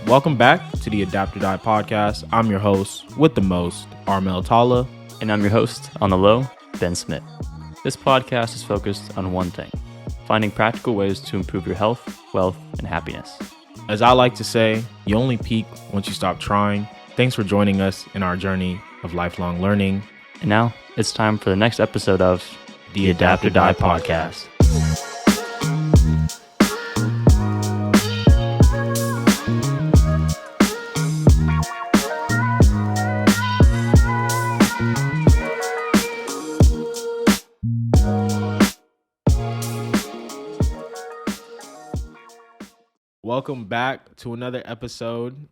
Welcome back to the Adapt or Die podcast. I'm your host with the most, Armel Tala. And I'm your host on the low, Ben Smith. This podcast is focused on one thing, finding practical ways to improve your health, wealth, and happiness. As I like to say, you only peak once you stop trying. Thanks for joining us in our journey of lifelong learning. And now it's time for the next episode of The Adapt or Die podcast. Welcome back to another episode.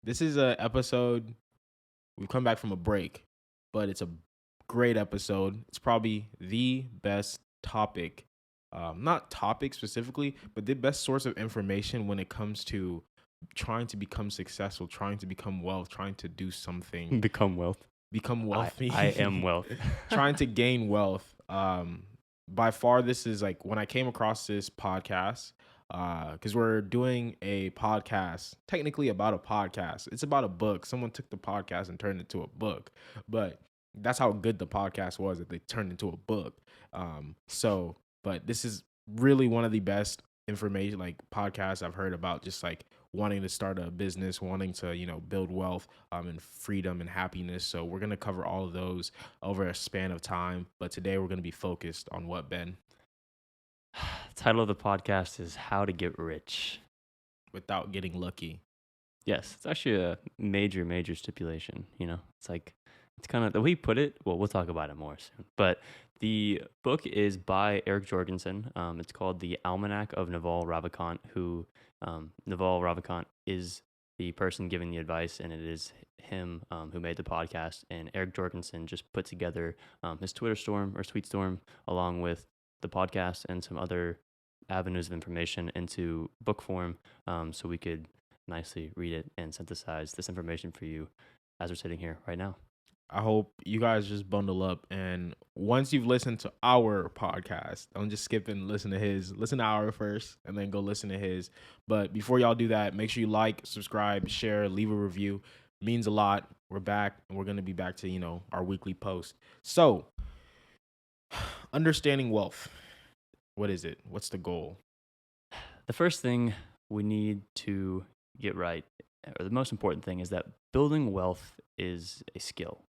This is an episode, we've come back from a break, but it's a great episode. It's probably the best topic, not topic specifically, but the best source of information when it comes to trying to become successful, trying to become wealth, trying to do something. Become wealth. I am wealth. Trying to gain wealth. By far, this is like when I came across this podcast, because we're doing a podcast, technically about a podcast. It's about a book. Someone took the podcast and turned it into a book, but that's how good the podcast was that they turned into a book. But this is really one of the best information, like podcasts I've heard about, just like wanting to start a business, wanting to, build wealth, and freedom and happiness. So we're going to cover all of those over a span of time. But today we're going to be focused on what, Ben? The title of the podcast is How to Get Rich Without Getting Lucky. Yes, it's actually a major stipulation. It's kind of the way you put it. Well, we'll talk about it more soon. But the book is by Eric Jorgenson. It's called The Almanack of Naval Ravikant, who Naval Ravikant is the person giving the advice, and it is him who made the podcast. And Eric Jorgenson just put together his tweet storm along with the podcast and some other avenues of information into book form, so we could nicely read it and synthesize this information for you as we're sitting here right now. I hope you guys just bundle up, and once you've listened to our podcast, don't just skip and listen to his. Listen to our first, and then go listen to his. But before y'all do that, make sure you like, subscribe, share, leave a review. It means a lot. We're back, and we're going to be back to, our weekly post. So, understanding wealth. What is it? What's the goal? The first thing we need to get right, or the most important thing, is that building wealth is a skill.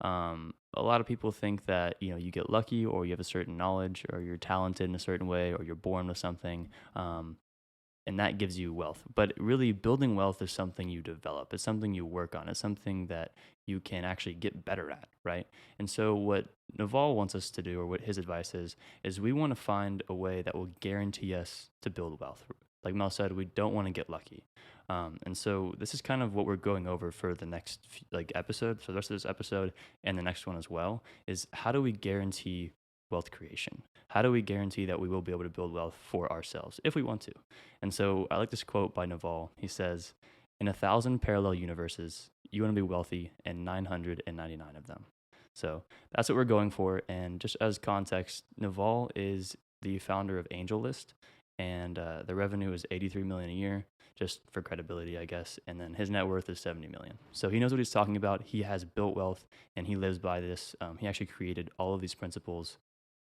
A lot of people think that, you get lucky, or you have a certain knowledge, or you're talented in a certain way, or you're born with something, and that gives you wealth. But really, building wealth is something you develop. It's something you work on. It's something that you can actually get better at, right? And so what Naval wants us to do, or what his advice is we want to find a way that will guarantee us to build wealth. Like Mel said, we don't want to get lucky. And so this is kind of what we're going over for the next episode. So the rest of this episode and the next one as well is, how do we guarantee wealth creation? How do we guarantee that we will be able to build wealth for ourselves if we want to? And so I like this quote by Naval. He says, "In 1,000 parallel universes, you want to be wealthy in 999 of them." So that's what we're going for. And just as context, Naval is the founder of AngelList, and the revenue is $83 million a year, just for credibility, I guess. And then his net worth is $70 million. So he knows what he's talking about. He has built wealth, and he lives by this. He actually created all of these principles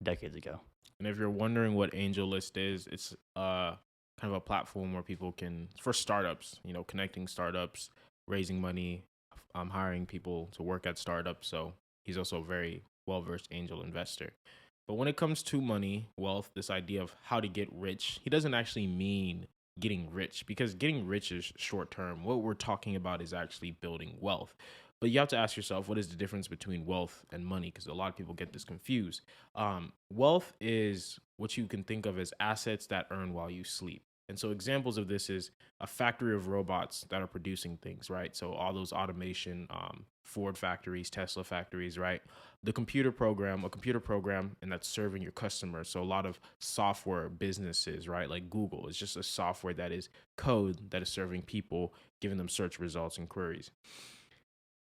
decades ago. And if you're wondering what AngelList is, it's kind of a platform where people can, for startups, connecting startups, raising money, hiring people to work at startups. So he's also a very well-versed angel investor. But when it comes to money, wealth, this idea of how to get rich, he doesn't actually mean getting rich, because getting rich is short term. What we're talking about is actually building wealth. But you have to ask yourself, what is the difference between wealth and money? Because a lot of people get this confused. Wealth is what you can think of as assets that earn while you sleep. And so examples of this is a factory of robots that are producing things, right? So all those automation, Ford factories, Tesla factories, right? A computer program, and that's serving your customers. So a lot of software businesses, right? Like Google is just a software that is code that is serving people, giving them search results and queries.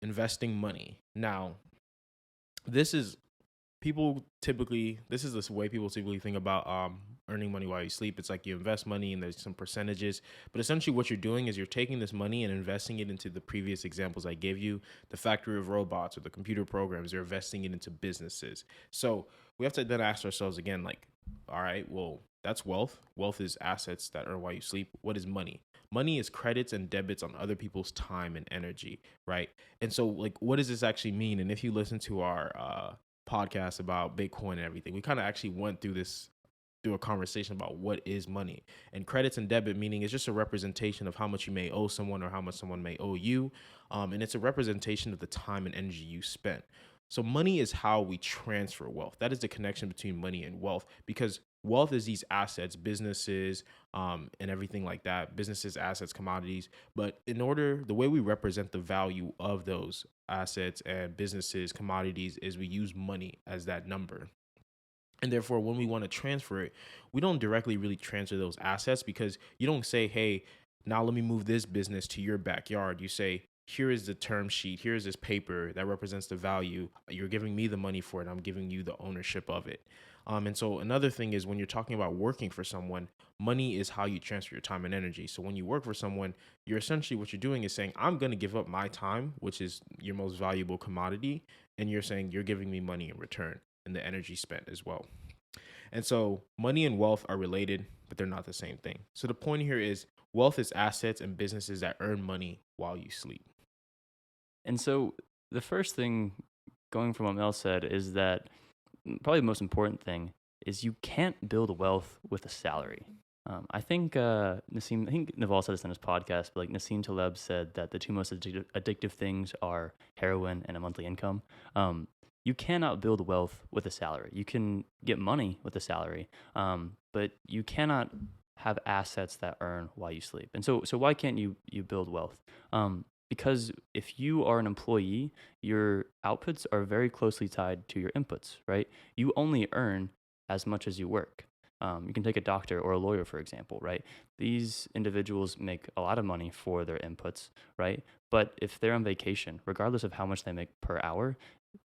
Investing money. Now, this is the way people typically think about earning money while you sleep. It's like you invest money and there's some percentages. But essentially what you're doing is you're taking this money and investing it into the previous examples I gave you, the factory of robots or the computer programs. You're investing it into businesses. So we have to then ask ourselves again, like, all right, well, that's wealth. Wealth is assets that earn while you sleep. What is money? Money is credits and debits on other people's time and energy, right? And so, like, what does this actually mean? And if you listen to our podcast about Bitcoin and everything, we kind of actually went through a conversation about what is money. And credits and debit, meaning it's just a representation of how much you may owe someone or how much someone may owe you. And it's a representation of the time and energy you spent. So money is how we transfer wealth. That is the connection between money and wealth, because wealth is these assets, businesses, and everything like that, businesses, assets, commodities. But the way we represent the value of those assets and businesses, commodities, is we use money as that number. And therefore, when we want to transfer it, we don't directly really transfer those assets, because you don't say, hey, now let me move this business to your backyard. You say, here is the term sheet. Here is this paper that represents the value. You're giving me the money for it. I'm giving you the ownership of it. And so another thing is, when you're talking about working for someone, money is how you transfer your time and energy. So when you work for someone, you're essentially, what you're doing is saying, I'm going to give up my time, which is your most valuable commodity. And you're saying you're giving me money in return, and the energy spent as well. And so money and wealth are related, but they're not the same thing. So the point here is, wealth is assets and businesses that earn money while you sleep. And so the first thing, going from what Mel said, is that probably the most important thing is you can't build wealth with a salary. I think Naval said this on his podcast, but like Nassim Taleb said that the two most addictive things are heroin and a monthly income. You cannot build wealth with a salary. You can get money with a salary, but you cannot have assets that earn while you sleep. And so why can't you build wealth? Because if you are an employee, your outputs are very closely tied to your inputs, right? You only earn as much as you work. You can take a doctor or a lawyer, for example, right? These individuals make a lot of money for their inputs, right? But if they're on vacation, regardless of how much they make per hour,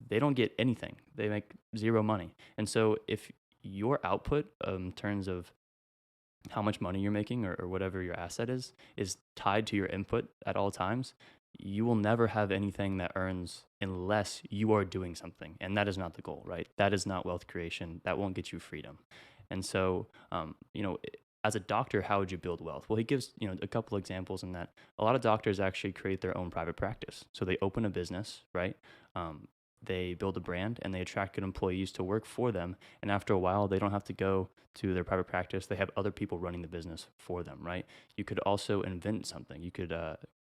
they don't get anything. They make zero money. And so if your output, in terms of how much money you're making or whatever your asset is tied to your input at all times, you will never have anything that earns unless you are doing something. And that is not the goal, right? That is not wealth creation. That won't get you freedom. And so, as a doctor, how would you build wealth? Well, he gives, a couple examples in that. A lot of doctors actually create their own private practice. So they open a business, right? They build a brand and they attract good employees to work for them. And after a while, they don't have to go to their private practice. They have other people running the business for them, right? You could also invent something. You could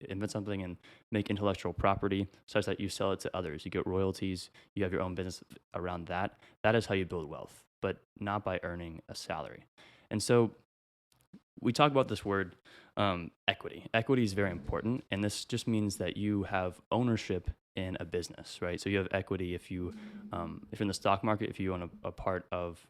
invent something and make intellectual property such that you sell it to others. You get royalties. You have your own business around that. That is how you build wealth, but not by earning a salary. And so we talk about this word equity. Equity is very important. And this just means that you have ownership in a business, right? So you have equity if you're in the stock market. If you own a part of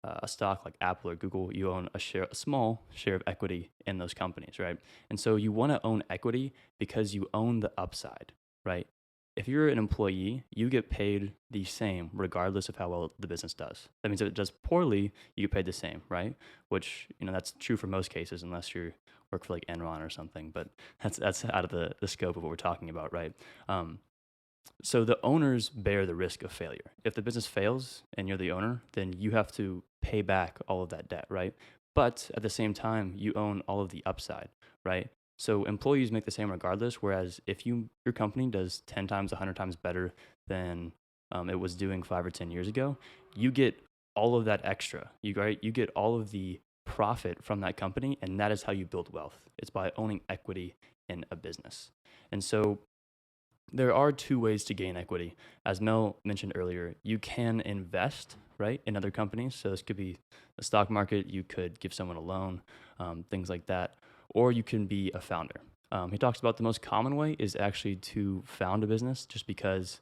a stock like Apple or Google, you own a small share of equity in those companies, right? And so you want to own equity because you own the upside, right? If you're an employee, you get paid the same regardless of how well the business does. That means if it does poorly, you get paid the same, right? Which, that's true for most cases, unless you work for like Enron or something, but that's out of the scope of what we're talking about, right? So the owners bear the risk of failure. If the business fails and you're the owner, then you have to pay back all of that debt, right? But at the same time, you own all of the upside, right? So employees make the same regardless, whereas if your company does 10 times, 100 times better than it was doing 5 or 10 years ago, you get all of that extra. You get all of the profit from that company, and that is how you build wealth. It's by owning equity in a business. And so there are two ways to gain equity. As Mel mentioned earlier, you can invest, right, in other companies. So this could be the stock market. You could give someone a loan, things like that. Or you can be a founder. He talks about the most common way is actually to found a business, just because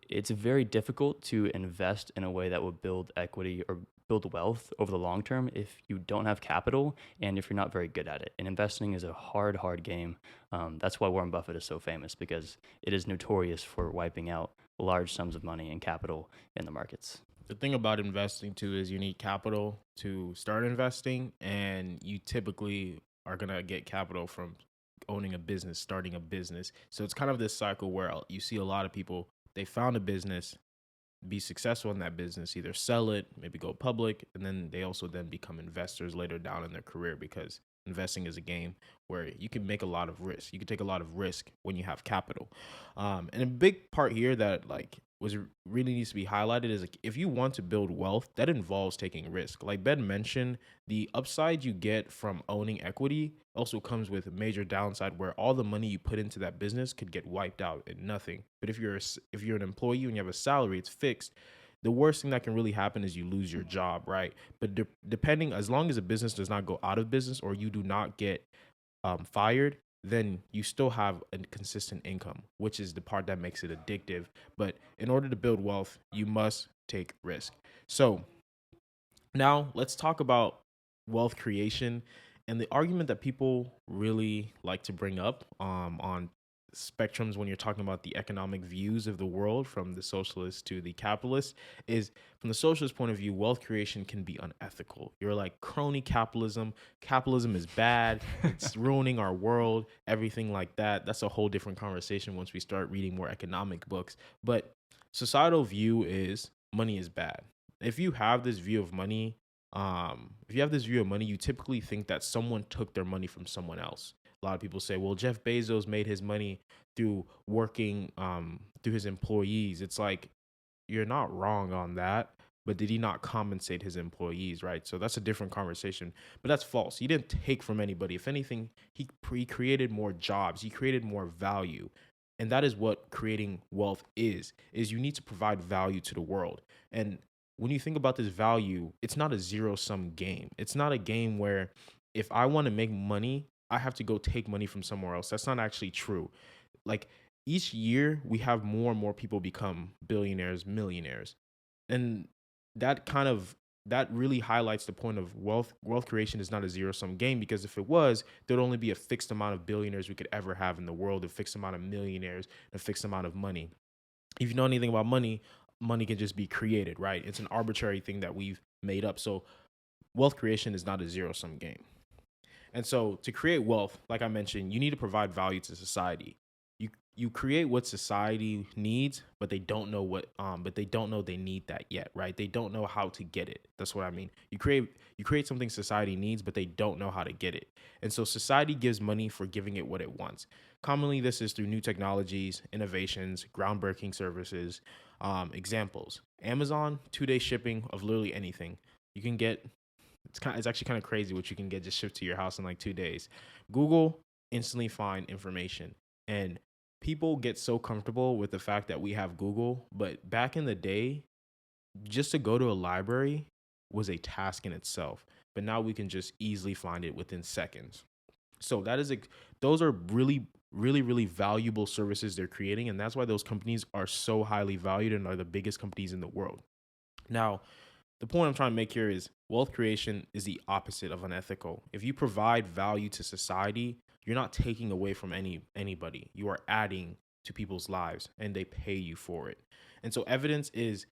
it's very difficult to invest in a way that will build equity or build wealth over the long term if you don't have capital and if you're not very good at it. And investing is a hard game. That's why Warren Buffett is so famous, because it is notorious for wiping out large sums of money and capital in the markets. The thing about investing too is you need capital to start investing, and you typically are gonna get capital from owning a business, starting a business. So it's kind of this cycle where you see a lot of people, they found a business, be successful in that business, either sell it, maybe go public, and then they also then become investors later down in their career, because investing is a game where you can make a lot of risk. You can take a lot of risk when you have capital. And a big part here that like was really needs to be highlighted is like if you want to build wealth, that involves taking risk. Like Ben mentioned, the upside you get from owning equity also comes with a major downside where all the money you put into that business could get wiped out and nothing. But if you're an employee and you have a salary, it's fixed. The worst thing that can really happen is you lose your job, right? But depending, as long as a business does not go out of business or you do not get fired, then you still have a consistent income, which is the part that makes it addictive. But in order to build wealth, you must take risk. So now let's talk about wealth creation and the argument that people really like to bring up on spectrums when you're talking about the economic views of the world from the socialist to the capitalist is from the socialist point of view, wealth creation can be unethical. You're like crony capitalism. Capitalism is bad. It's ruining our world, everything like that. That's a whole different conversation once we start reading more economic books. But societal view is money is bad. If you have this view of money, you typically think that someone took their money from someone else. A lot of people say, well, Jeff Bezos made his money through working through his employees. It's like, you're not wrong on that, but did he not compensate his employees, right? So that's a different conversation, but that's false. He didn't take from anybody. If anything, he created more jobs. He created more value. And that is what creating wealth is you need to provide value to the world. And when you think about this value, it's not a zero sum game. It's not a game where if I want to make money, I have to go take money from somewhere else. That's not actually true. Like each year, we have more and more people become billionaires, millionaires. And that really highlights the point of wealth creation is not a zero sum game, because if it was, there'd only be a fixed amount of billionaires we could ever have in the world, a fixed amount of millionaires, a fixed amount of money. If you know anything about money, money can just be created, right? It's an arbitrary thing that we've made up. So wealth creation is not a zero sum game. And so to create wealth, like I mentioned, you need to provide value to society. You create what society needs, but they don't know they need that yet, right? They don't know how to get it. That's what I mean. You create something society needs, but they don't know how to get it. And so society gives money for giving it what it wants. Commonly, this is through new technologies, innovations, groundbreaking services. Examples: Amazon, 2-day shipping of literally anything. You can get it's actually kind of crazy what you can get just shipped to your house in like 2 days. Google, instantly find information. And people get so comfortable with the fact that we have Google, but back in the day, just to go to a library was a task in itself. But now we can just easily find it within seconds. So those are really, really, really valuable services they're creating, and that's why those companies are so highly valued and are the biggest companies in the world. Now, the point I'm trying to make here is wealth creation is the opposite of unethical. If you provide value to society, you're not taking away from anybody. You are adding to people's lives, and they pay you for it. And so evidence is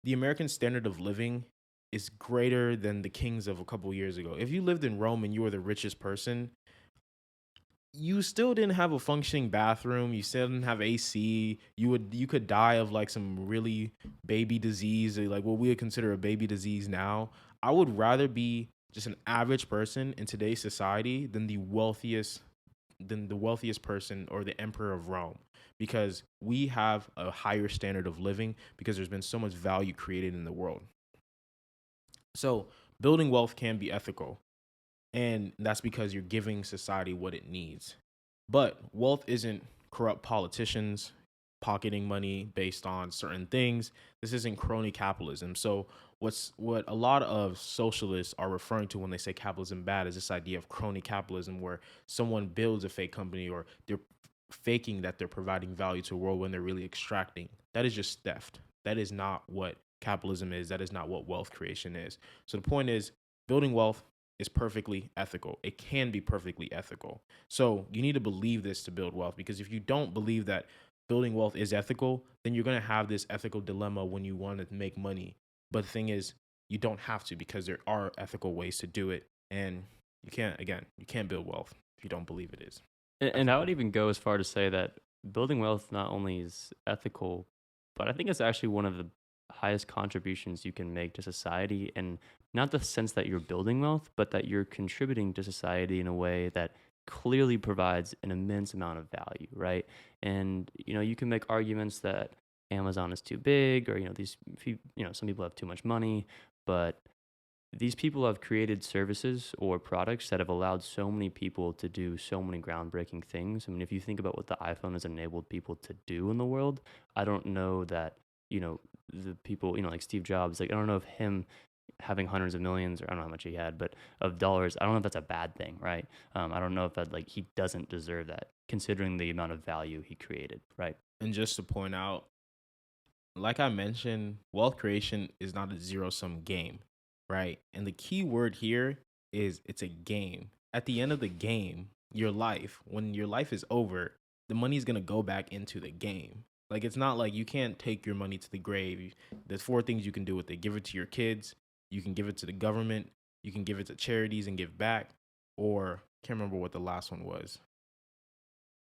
the American standard of living is greater than the kings of a couple years ago. If you lived in Rome and you were the richest person, you still didn't have a functioning bathroom. You still didn't have AC. You could die of like some really baby disease, like what we would consider a baby disease now. I would rather be just an average person in today's society than the wealthiest person or the emperor of Rome, because we have a higher standard of living because there's been so much value created in the world. So building wealth can be ethical. And that's because you're giving society what it needs. But wealth isn't corrupt politicians pocketing money based on certain things. This isn't crony capitalism. So what a lot of socialists are referring to when they say capitalism bad is this idea of crony capitalism, where someone builds a fake company or they're faking that they're providing value to the world when they're really extracting. That is just theft. That is not what capitalism is. That is not what wealth creation is. So the point is, building wealth is perfectly ethical. It can be perfectly ethical. So you need to believe this to build wealth, because if you don't believe that building wealth is ethical, then you're going to have this ethical dilemma when you want to make money. But the thing is, you don't have to, because there are ethical ways to do it. And you can't build wealth if you don't believe it is And I would ethical. even go as far to say that building wealth not only is ethical, but I think it's actually one of the highest contributions you can make to society. And not the sense that you're building wealth, but that you're contributing to society in a way that clearly provides an immense amount of value, right? And, you can make arguments that Amazon is too big, or, some people have too much money, but these people have created services or products that have allowed so many people to do so many groundbreaking things. I mean, if you think about what the iPhone has enabled people to do in the world, I don't know that, the people, like Steve Jobs, like, I don't know if him having hundreds of millions, or I don't know how much he had, but of dollars, I don't know if that's a bad thing, right? I don't know if that, like, he doesn't deserve that considering the amount of value he created, right? And just to point out, like I mentioned, wealth creation is not a zero sum game, right? And the key word here is it's a game. At the end of the game, when your life is over, the money is going to go back into the game. Like, it's not like you can't take your money to the grave. There's four things you can do with it: give it to your kids, you can give it to the government, you can give it to charities and give back, or I can't remember what the last one was.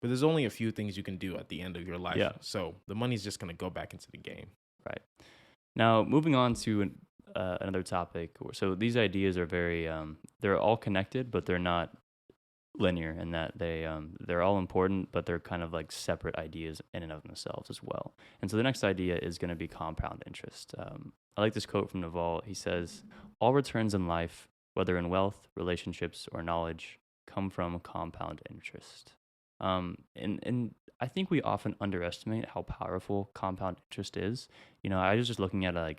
But there's only a few things you can do at the end of your life. Yeah. So the money's just going to go back into the game. Right. Now, moving on to another topic. So these ideas are very, they're all connected, but they're not linear in that they're all important, but they're kind of like separate ideas in and of themselves as well. And so the next idea is going to be compound interest. I like this quote from Naval. He says, "All returns in life, whether in wealth, relationships, or knowledge, come from compound interest." And I think we often underestimate how powerful compound interest is. I was just looking at a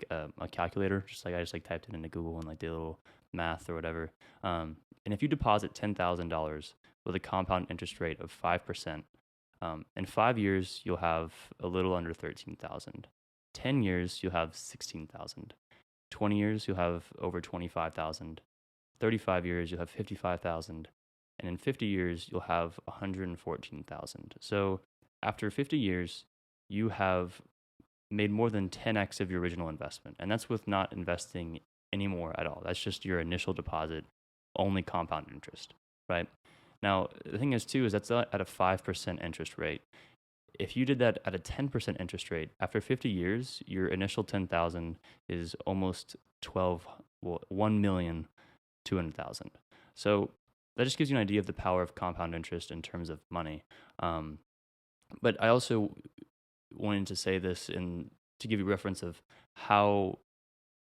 calculator, I just typed it into Google and like did a little math or whatever. And if you deposit $10,000 with a compound interest rate of 5%, in 5 years you'll have a little under 13,000. 10 years you'll have 16,000. 20 years you'll have over 25,000. 35 years you'll have 55,000. And in 50 years, you'll have 114,000. So after 50 years, you have made more than 10x of your original investment. And that's with not investing anymore at all. That's just your initial deposit, only compound interest, right? Now, the thing is, too, is that's at a 5% interest rate. If you did that at a 10% interest rate, after 50 years, your initial 10,000 is almost 1,200,000. So that just gives you an idea of the power of compound interest in terms of money. But I also wanted to say this to give you reference of how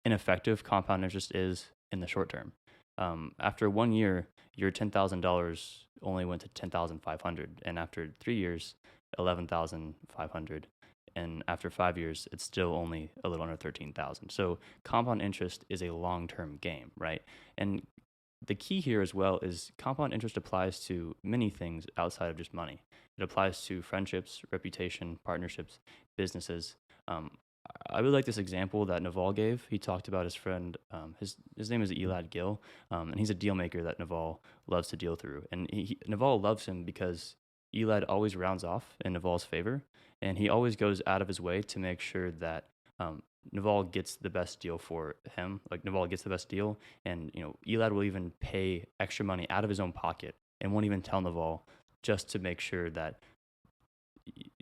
ineffective compound interest is in the short term. After 1 year, your $10,000 only went to 10,500, and after 3 years, 11,500, and after 5 years, it's still only a little under 13,000. So compound interest is a long-term game, right? And the key here as well is compound interest applies to many things outside of just money. It applies to friendships, reputation, partnerships, businesses. I really like this example that Naval gave. He talked about his friend, his name is Elad Gil, and he's a deal maker that Naval loves to deal through. And Naval loves him because Elad always rounds off in Naval's favor, and he always goes out of his way to make sure that Naval gets the best deal for him. Like, Naval gets the best deal, and Elad will even pay extra money out of his own pocket and won't even tell Naval, just to make sure that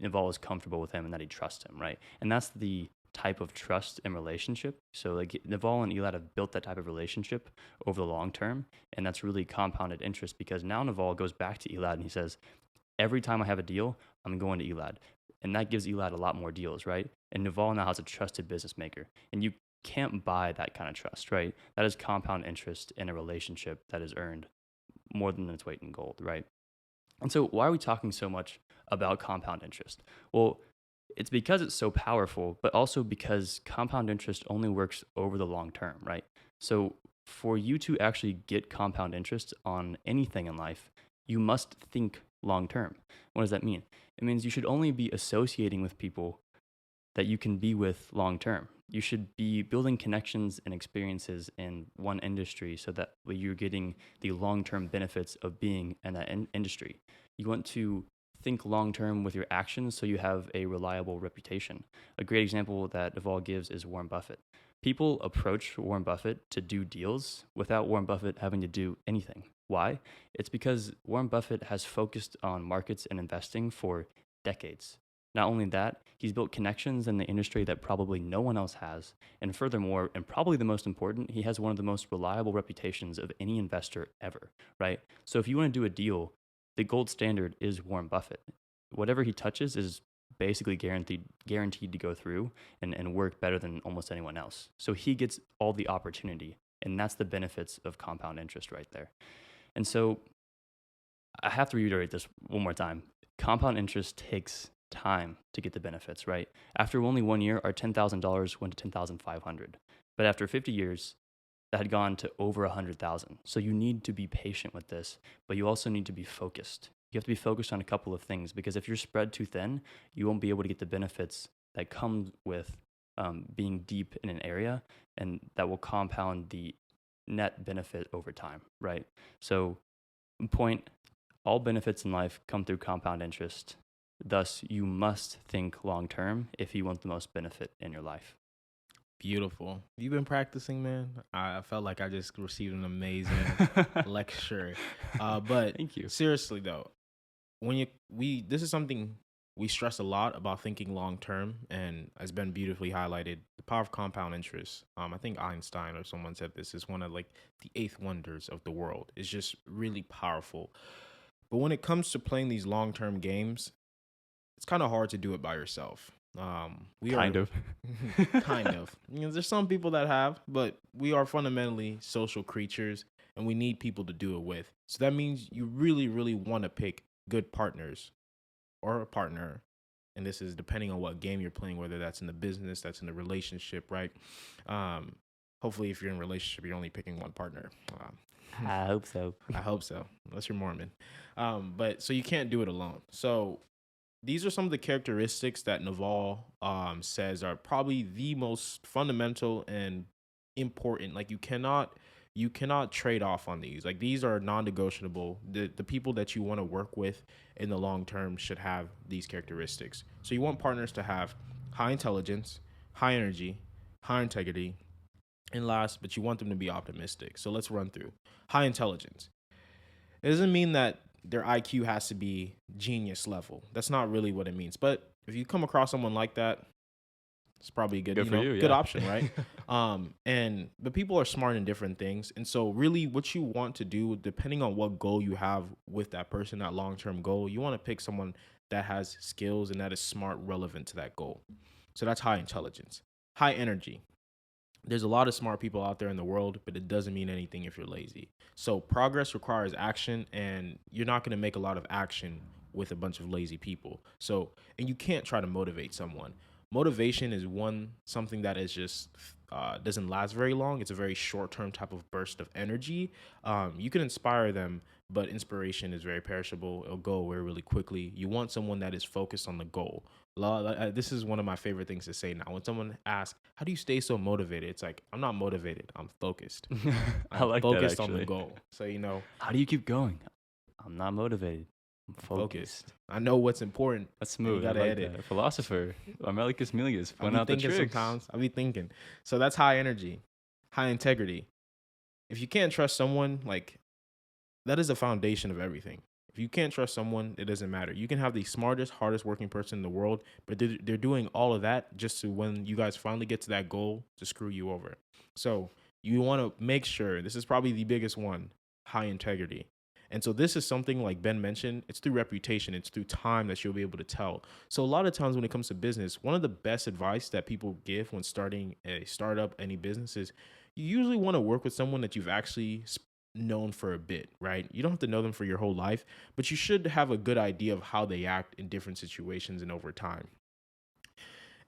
Naval is comfortable with him and that he trusts him, right? And that's the type of trust and relationship. So like Naval and Elad have built that type of relationship over the long term, and that's really compounded interest, because now Naval goes back to Elad and he says, every time I have a deal, I'm going to Elad. And that gives Elad a lot more deals, right? And Naval now has a trusted business maker. And you can't buy that kind of trust, right? That is compound interest in a relationship that is earned more than its weight in gold, right? And so why are we talking so much about compound interest? Well, it's because it's so powerful, but also because compound interest only works over the long term, right? So for you to actually get compound interest on anything in life, you must think long term. What does that mean? It means you should only be associating with people that you can be with long term. You should be building connections and experiences in one industry so that you're getting the long term benefits of being in that industry. You want to think long term with your actions so you have a reliable reputation. A great example that Naval gives is Warren Buffett. People approach Warren Buffett to do deals without Warren Buffett having to do anything. Why? It's because Warren Buffett has focused on markets and investing for decades. Not only that, he's built connections in the industry that probably no one else has. And furthermore, and probably the most important, he has one of the most reliable reputations of any investor ever, right? So if you want to do a deal, the gold standard is Warren Buffett. Whatever he touches is basically guaranteed to go through and work better than almost anyone else. So he gets all the opportunity, and that's the benefits of compound interest right there. And so I have to reiterate this one more time. Compound interest takes time to get the benefits, right? After only 1 year, our $10,000 went to $10,500. But after 50 years, that had gone to over 100,000. So you need to be patient with this, but you also need to be focused. You have to be focused on a couple of things, because if you're spread too thin, you won't be able to get the benefits that come with being deep in an area, and that will compound the net benefit over time, right? So, point, all benefits in life come through compound interest. Thus, you must think long term if you want the most benefit in your life. Beautiful. You've been practicing, man. I felt like I just received an amazing lecture. But Thank you. seriously though, this is something we stress a lot about thinking long term, and has been beautifully highlighted. The power of compound interest. I think Einstein or someone said this is one of like the eighth wonders of the world. It's just really powerful. But when it comes to playing these long term games, it's kind of hard to do it by yourself. Kind of. There's some people that have, but we are fundamentally social creatures, and we need people to do it with. So that means you really, really want to pick good partners or a partner. And this is depending on what game you're playing, whether that's in the business, that's in the relationship, right? Hopefully, if you're in a relationship, you're only picking one partner. I hope so. I hope so, unless you're Mormon. But so you can't do it alone. So these are some of the characteristics that Naval says are probably the most fundamental and important. Like you cannot trade off on these. Like these are non-negotiable. The people that you want to work with in the long term should have these characteristics. So you want partners to have high intelligence, high energy, high integrity, and last, but you want them to be optimistic. So let's run through. High intelligence. It doesn't mean that their IQ has to be genius level. That's not really what it means. But if you come across someone like that, it's probably a good option, right? But people are smart in different things. And so really what you want to do, depending on what goal you have with that person, that long-term goal, you want to pick someone that has skills and that is smart, relevant to that goal. So that's high intelligence. High energy. There's a lot of smart people out there in the world, but it doesn't mean anything if you're lazy. So progress requires action, and you're not going to make a lot of action with a bunch of lazy people. So, and you can't try to motivate someone. Motivation is something that is just doesn't last very long. It's a very short-term type of burst of energy. You can inspire them, but inspiration is very perishable. It'll go away really quickly. You want someone that is focused on the goal. This is one of my favorite things to say now. When someone asks, how do you stay so motivated? It's like, I'm not motivated. I'm focused. I like focused that, on the goal. So, how do you keep going? I'm not motivated. I'm focused. I know what's important. That's smooth. I like that. A philosopher, Amelicus Milius, went out the tricks. Sometimes I'll be thinking. So that's high energy, high integrity. If you can't trust someone, like that is the foundation of everything. If you can't trust someone, it doesn't matter. You can have the smartest, hardest working person in the world, but they're doing all of that just to, when you guys finally get to that goal, to screw you over. So you want to make sure, this is probably the biggest one, high integrity. And so this is something like Ben mentioned, it's through reputation, it's through time that you'll be able to tell. So a lot of times when it comes to business, one of the best advice that people give when starting a startup, any business, is you usually want to work with someone that you've actually known for a bit, right? You don't have to know them for your whole life, but you should have a good idea of how they act in different situations and over time.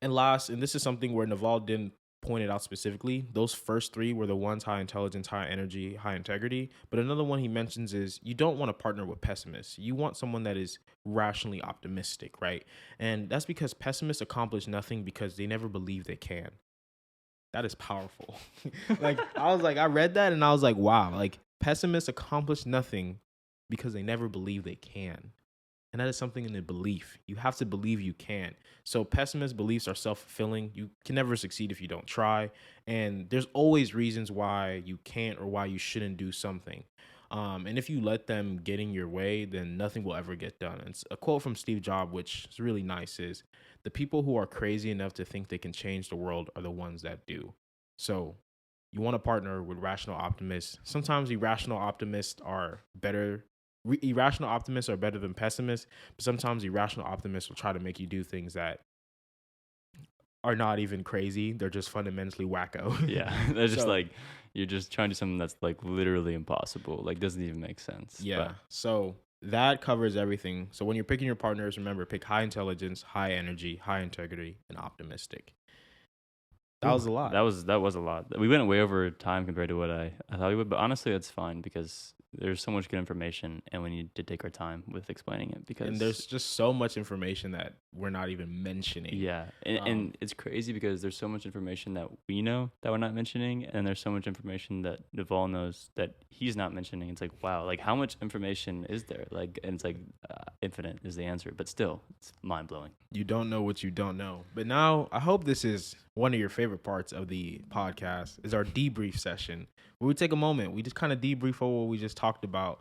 And last, and this is something where Naval didn't point it out specifically, those first three were the ones: high intelligence, high energy, high integrity. But another one he mentions is you don't want to partner with pessimists. You want someone that is rationally optimistic, right? And that's because pessimists accomplish nothing because they never believe they can. That is powerful. I read that and I was like, wow, like pessimists accomplish nothing because they never believe they can. And that is something in the belief. You have to believe you can. So pessimist beliefs are self-fulfilling. You can never succeed if you don't try. And there's always reasons why you can't or why you shouldn't do something. And if you let them get in your way, then nothing will ever get done. And a quote from Steve Jobs, which is really nice, is the people who are crazy enough to think they can change the world are the ones that do. So you want to partner with rational optimists. Sometimes irrational optimists are better. Irrational optimists are better than pessimists, but sometimes irrational optimists will try to make you do things that are not even crazy. They're just fundamentally wacko. Yeah, they're just So, like, you're just trying to do something that's like literally impossible. Like, doesn't even make sense. yeah. So that covers everything. So when you're picking your partners, remember, pick high intelligence, high energy, high integrity, and optimistic. That was a lot. That was a lot. We went way over time compared to what I thought we would, but honestly, that's fine because there's so much good information, and we need to take our time with explaining it because And there's just so much information that we're not even mentioning. yeah, and it's crazy because there's so much information that we know that we're not mentioning, and there's so much information that Naval knows that he's not mentioning. It's like, wow, like how much information is there? Like, and it's like infinite is the answer, but still, it's mind blowing. You don't know what you don't know. But now I hope this is one of your favorite parts of the podcast is our debrief session where we take a moment. We just kind of debrief over what we just talked about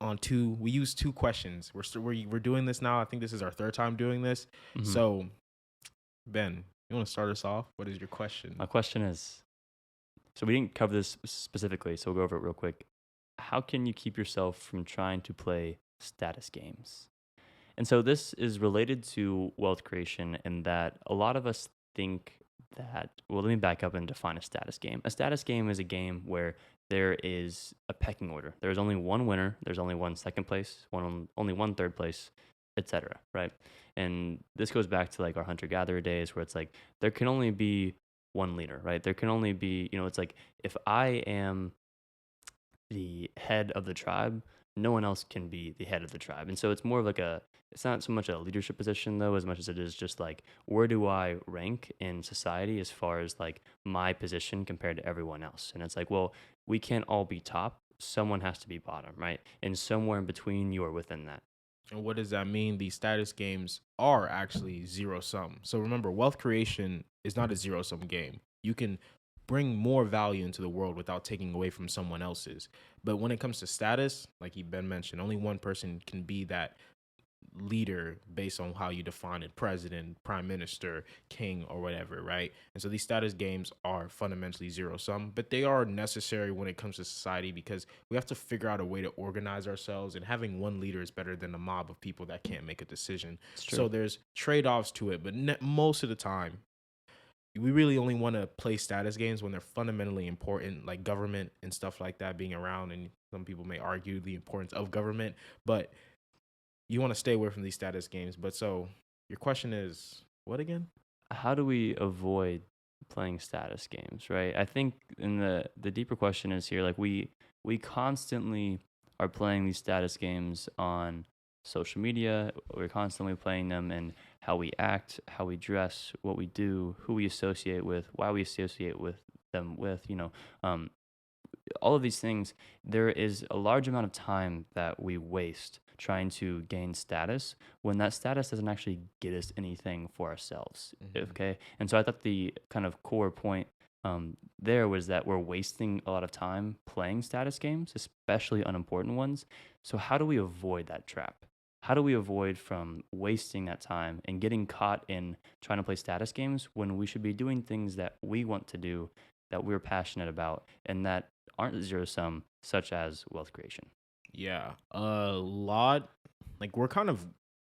we use two questions. We're doing this now. I think this is our third time doing this. Mhm. So Ben, you want to start us off? What is your question? My question is, so we didn't cover this specifically, so we'll go over it real quick. How can you keep yourself from trying to play status games? And so this is related to wealth creation in that a lot of us think that, well, let me back up and define a status game. A status game is a game where there is a pecking order. There's only one winner, there's only one second place, only one third place, etc. Right? And this goes back to like our hunter-gatherer days where it's like there can only be one leader, right? There can only be, it's like if I am the head of the tribe, no one else can be the head of the tribe. And so it's more of like it's not so much a leadership position though, as much as it is just like, where do I rank in society as far as like my position compared to everyone else? And it's like, well, we can't all be top. Someone has to be bottom, right? And somewhere in between, you are within that. And what does that mean? These status games are actually zero sum. So remember, wealth creation is not a zero sum game. You can bring more value into the world without taking away from someone else's. But when it comes to status, like Ben mentioned, only one person can be that leader based on how you define it: president, prime minister, king, or whatever, right? And so these status games are fundamentally zero sum, but they are necessary when it comes to society because we have to figure out a way to organize ourselves, and having one leader is better than a mob of people that can't make a decision. So there's trade-offs to it, but most of the time we really only want to play status games when they're fundamentally important, like government and stuff like that being around. And some people may argue the importance of government, but you want to stay away from these status games. But so your question is what again? How do we avoid playing status games, right? I think in the deeper question is here, like we constantly are playing these status games on social media. We're constantly playing them in how we act, how we dress, what we do, who we associate with, why we associate with them with, all of these things. There is a large amount of time that we waste trying to gain status when that status doesn't actually get us anything for ourselves. Mm-hmm. Okay. And so I thought the kind of core point there was that we're wasting a lot of time playing status games, especially unimportant ones. So how do we avoid that trap? How do we avoid from wasting that time and getting caught in trying to play status games when we should be doing things that we want to do, that we're passionate about, and that aren't zero sum, such as wealth creation? Yeah, a lot. Like we're kind of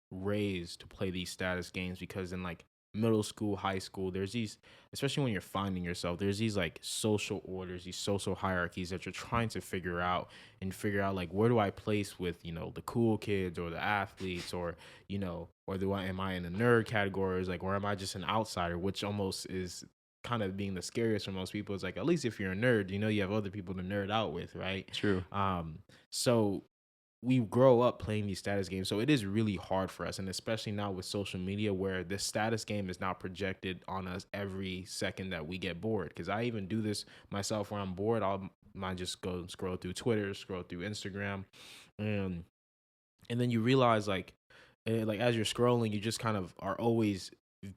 raised to play these status games because in like middle school, high school, there's these, especially when you're finding yourself, there's these like social orders, these social hierarchies that you're trying to figure out like, where do I place with, the cool kids or the athletes or, or am I in the nerd categories? Like, or am I just an outsider, which almost is kind of being the scariest for most people. It's like, at least if you're a nerd, you have other people to nerd out with, right? True. So we grow up playing these status games. So it is really hard for us. And especially now with social media where the status game is now projected on us every second that we get bored. Because I even do this myself where I'm bored. Might just go scroll through Twitter, scroll through Instagram. And then you realize like like as you're scrolling, you just kind of are always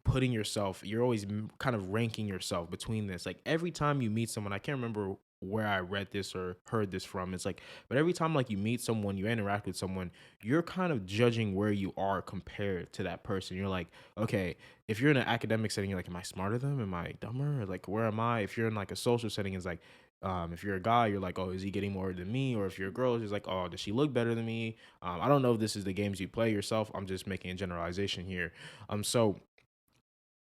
putting yourself, you're always kind of ranking yourself between this. Like every time you meet someone, I can't remember where I read this or heard this from. It's like, but every time like you meet someone, you interact with someone, you're kind of judging where you are compared to that person. You're like, okay, if you're in an academic setting, you're like, am I smarter than them? Am I dumber? Or like, where am I? If you're in like a social setting, it's like, if you're a guy, you're like, oh, is he getting more than me? Or if you're a girl, it's like, oh, does she look better than me? I don't know if this is the games you play yourself. I'm just making a generalization here. So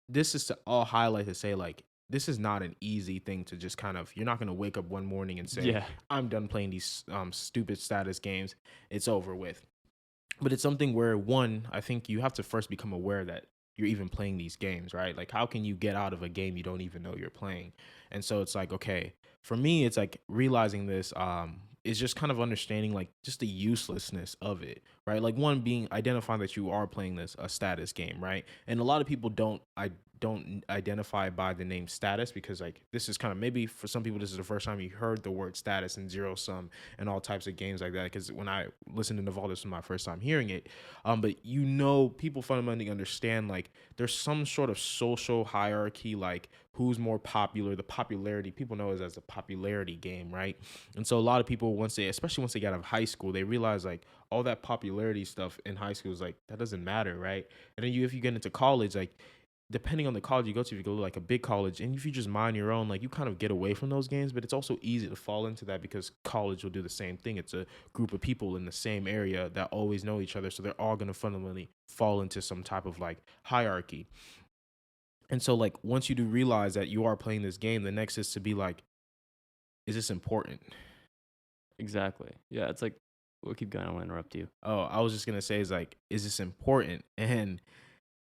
this is to all highlight to say like this is not an easy thing to just kind of, you're not going to wake up one morning and say, Yeah. I'm done playing these stupid status games. It's over with. But it's something where, one, I think you have to first become aware that you're even playing these games, right? Like, how can you get out of a game you don't even know you're playing? And so it's like, okay, for me, it's like realizing this is just kind of understanding like just the uselessness of it, right? Like one being identifying that you are playing this a status game, right? And a lot of people don't identify by the name status because like this is kind of, maybe for some people this is the first time you heard the word status and zero sum and all types of games like that, because when I listened to Naval, this was my first time hearing it. But people fundamentally understand like there's some sort of social hierarchy, like who's more popular, the popularity, people know it as a popularity game, right? And so a lot of people, especially once they get out of high school, they realize like all that popularity stuff in high school is like, that doesn't matter, right? And then if you get into college, like depending on the college you go to, if you go to like a big college and if you just mind your own, like you kind of get away from those games. But it's also easy to fall into that because college will do the same thing. It's a group of people in the same area that always know each other, so they're all going to fundamentally fall into some type of like hierarchy. And so like once you do realize that you are playing this game, the next is to be like, is this important? Exactly. Yeah. It's like, we'll keep going. I want to interrupt you. Oh, I was just gonna say is like, is this important? And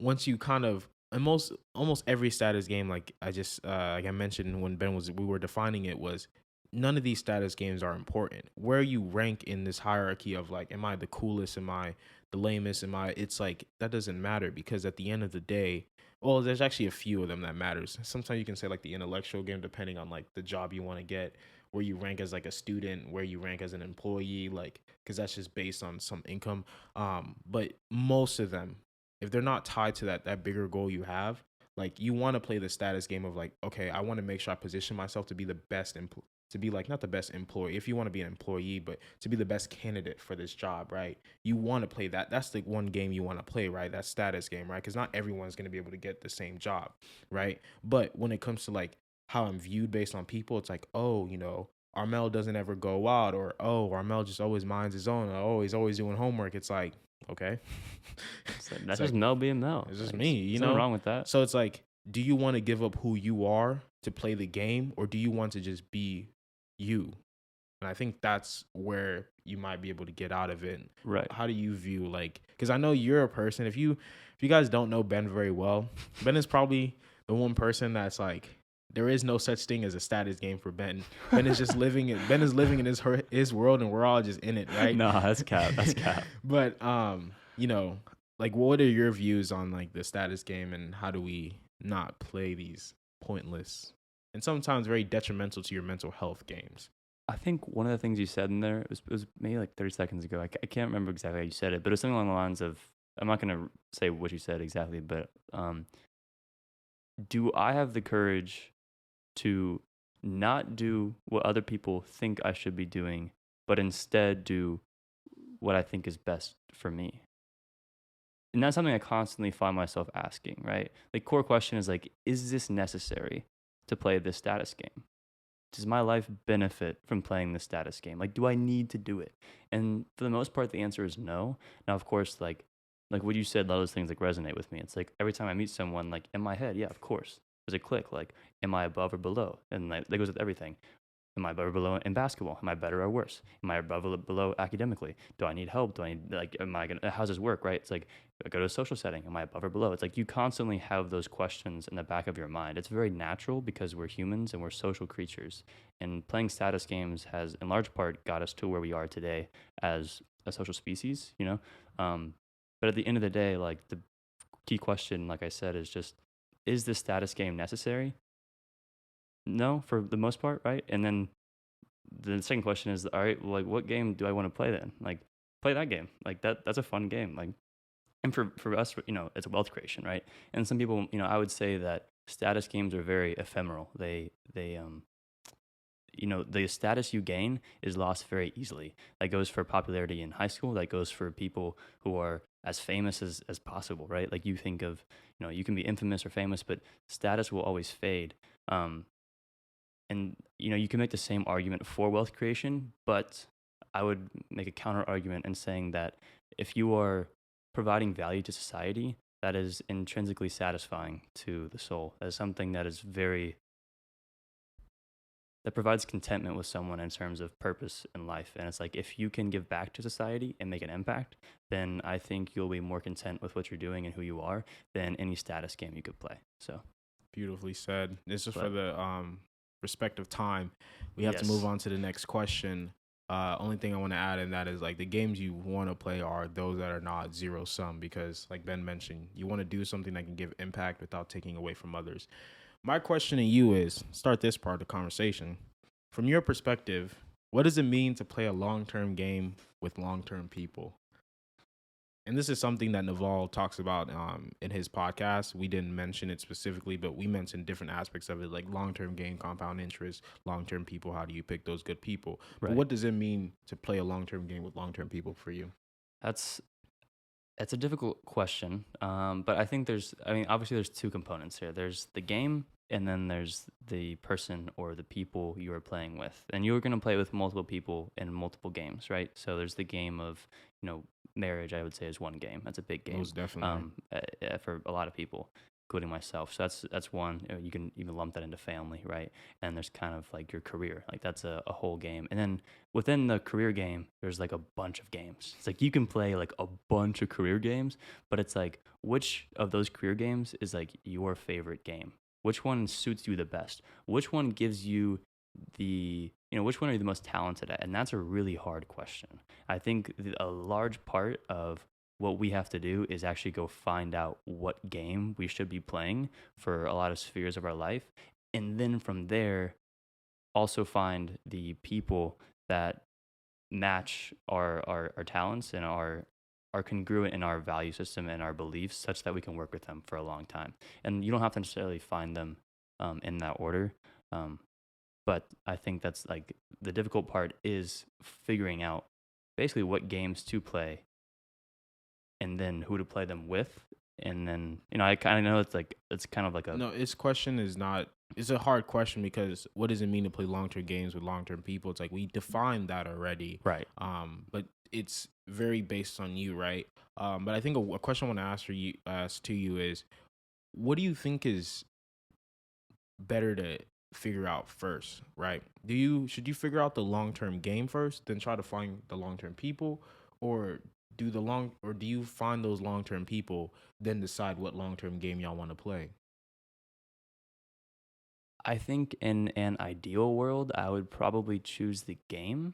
once you kind of, in almost every status game, like I mentioned when we were defining it, was none of these status games are important. Where you rank in this hierarchy of like, am I the coolest? Am I the lamest? It's like that doesn't matter, because at the end of the day, well, there's actually a few of them that matters. Sometimes you can say like the intellectual game, depending on like the job you want to get, where you rank as like a student, where you rank as an employee, like because that's just based on some income. But most of them, if they're not tied to that bigger goal you have, like you want to play the status game of like, okay, I want to make sure I position myself to be the best to be like, not the best employee if you want to be an employee, but to be the best candidate for this job, right? You want to play that. That's the one game you want to play, right? That status game, right? Because not everyone's going to be able to get the same job, right? But when it comes to like how I'm viewed based on people, it's like, oh, Armel doesn't ever go out, or oh, Armel just always minds his own, or oh, he's always doing homework. It's like, okay. That's It's just like, Mel being Mel. it's just Like, me, there's nothing wrong with that. So it's like, do you want to give up who you are to play the game, or do you want to just be you? And I think that's where you might be able to get out of it. Right. How do you view, like, because I know you're a person, if you guys don't know Ben very well, Ben is probably the one person that's like, there is no such thing as a status game for Ben. Ben is just living it. Ben is living in his world, and we're all just in it, right? Nah, that's cap. That's cap. But like, what are your views on like the status game, and how do we not play these pointless and sometimes very detrimental to your mental health games? I think one of the things you said in there, it was maybe like 30 seconds ago. I can't remember exactly how you said it, but it was something along the lines of, I'm not going to say what you said exactly, but do I have the courage to not do what other people think I should be doing, but instead do what I think is best for me? And that's something I constantly find myself asking, right? The core question is like, is this necessary to play this status game? Does my life benefit from playing this status game? Like, do I need to do it? And for the most part, the answer is no. Now, of course, like what you said, a lot of those things like resonate with me. It's like every time I meet someone, like in my head, yeah, of course, there's a click. Like, am I above or below? And like, that goes with everything. Am I above or below in basketball? Am I better or worse? Am I above or below academically? Do I need help? Do I need, like, am I gonna, how's this work, right? It's like, I go to a social setting. Am I above or below? It's like you constantly have those questions in the back of your mind. It's very natural because we're humans and we're social creatures. And playing status games has, in large part, got us to where we are today as a social species, But at the end of the day, like, the key question, like I said, is just, is this status game necessary? No, for the most part, right? And then the second question is, all right, well, like, what game do I want to play then? Like, play that game. Like, that's a fun game. Like, And for us, it's wealth creation, right? And some people, I would say that status games are very ephemeral. The status you gain is lost very easily. That goes for popularity in high school. That goes for people who are as famous as possible, right? Like you think of, you can be infamous or famous, but status will always fade. Um, and you can make the same argument for wealth creation, but I would make a counter argument in saying that if you are providing value to society, that is intrinsically satisfying to the soul. That is something that provides contentment with someone in terms of purpose in life. And it's like, if you can give back to society and make an impact, then I think you'll be more content with what you're doing and who you are than any status game you could play. So Beautifully said. This is for but the respect of time. We have to move yes, on to the next question. Only thing I want to add in that is like the games you want to play are those that are not zero sum, because like Ben mentioned, you want to do something that can give impact without taking away from others. My question to you is, start this part of the conversation. From your perspective, what does it mean to play a long-term game with long-term people? And this is something that Naval talks about in his podcast. We didn't mention it specifically, but we mentioned different aspects of it, like long-term gain, compound interest, long-term people. How do you pick those good people? But right. what does it mean to play a long-term game with long-term people for you? That's It's a difficult question, but obviously there's two components here. There's the game, and then there's the person or the people you are playing with. And you're going to play with multiple people in multiple games, right? So there's the game of, marriage, I would say, is one game. That's a big game Most definitely. for a lot of people, including myself. So that's one. You can even lump that into family, right? And there's kind of like your career. Like that's a whole game. And then within the career game, there's like a bunch of games. It's like you can play like a bunch of career games, but it's like, which of those career games is like your favorite game? Which one suits you the best? Which one gives you which one are you the most talented at? And that's a really hard question. I think a large part of what we have to do is actually go find out what game we should be playing for a lot of spheres of our life. And then from there, also find the people that match our talents and are congruent in our value system and our beliefs such that we can work with them for a long time. And you don't have to necessarily find them in that order. Um, but I think that's like the difficult part is figuring out basically what games to play and then who to play them with. And then, I kind of know it's kind of like a, No, its question is not. It's a hard question because what does it mean to play long-term games with long-term people? It's like we defined that already. right. But it's very based on you, right? But I think a question I want to ask to you is, what do you think is better to figure out first, right? Should you figure out the long-term game first, then try to find the long-term people, or do you find those long-term people, then decide what long-term game y'all want to play? I think in an ideal world, I would probably choose the game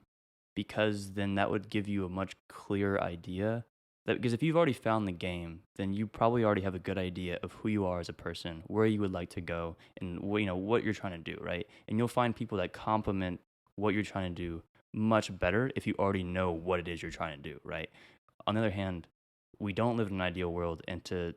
because then that would give you a much clearer idea. Because if you've already found the game, then you probably already have a good idea of who you are as a person, where you would like to go, and what you're trying to do, right? And you'll find people that complement what you're trying to do much better if you already know what it is you're trying to do, right? On the other hand, we don't live in an ideal world, and to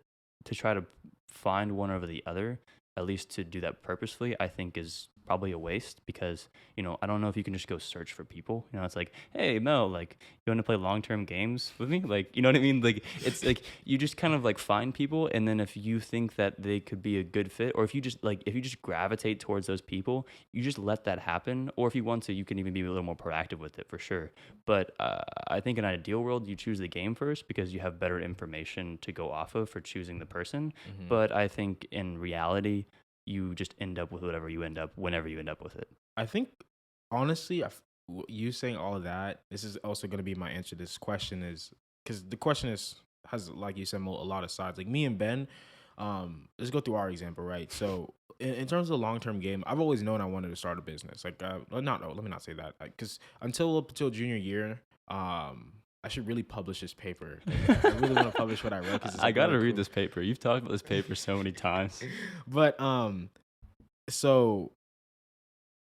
try to find one over the other, at least to do that purposefully, I think is probably a waste because, I don't know if you can just go search for people. It's like, hey, Mel, like, you want to play long-term games with me? Like, you know what I mean? Like, it's like you just kind of like find people. And then if you think that they could be a good fit, or if you just gravitate towards those people, you just let that happen. Or if you want to, you can even be a little more proactive with it for sure. But I think in an ideal world, you choose the game first because you have better information to go off of for choosing the person. Hmm. But I think in reality, you just end up with whatever you end up whenever you end up with it. I think honestly, you saying all of that, this is also going to be my answer to this question, is because the question has, like you said, a lot of sides. Like me and Ben, let's go through our example, right? So in terms of the long term game, I've always known I wanted to start a business. Like, not no, let me not say that. Because up until junior year, I should really publish this paper. Like, I really want to publish what I wrote because it's I like gotta really read cool. this paper. You've talked about this paper so many times. But so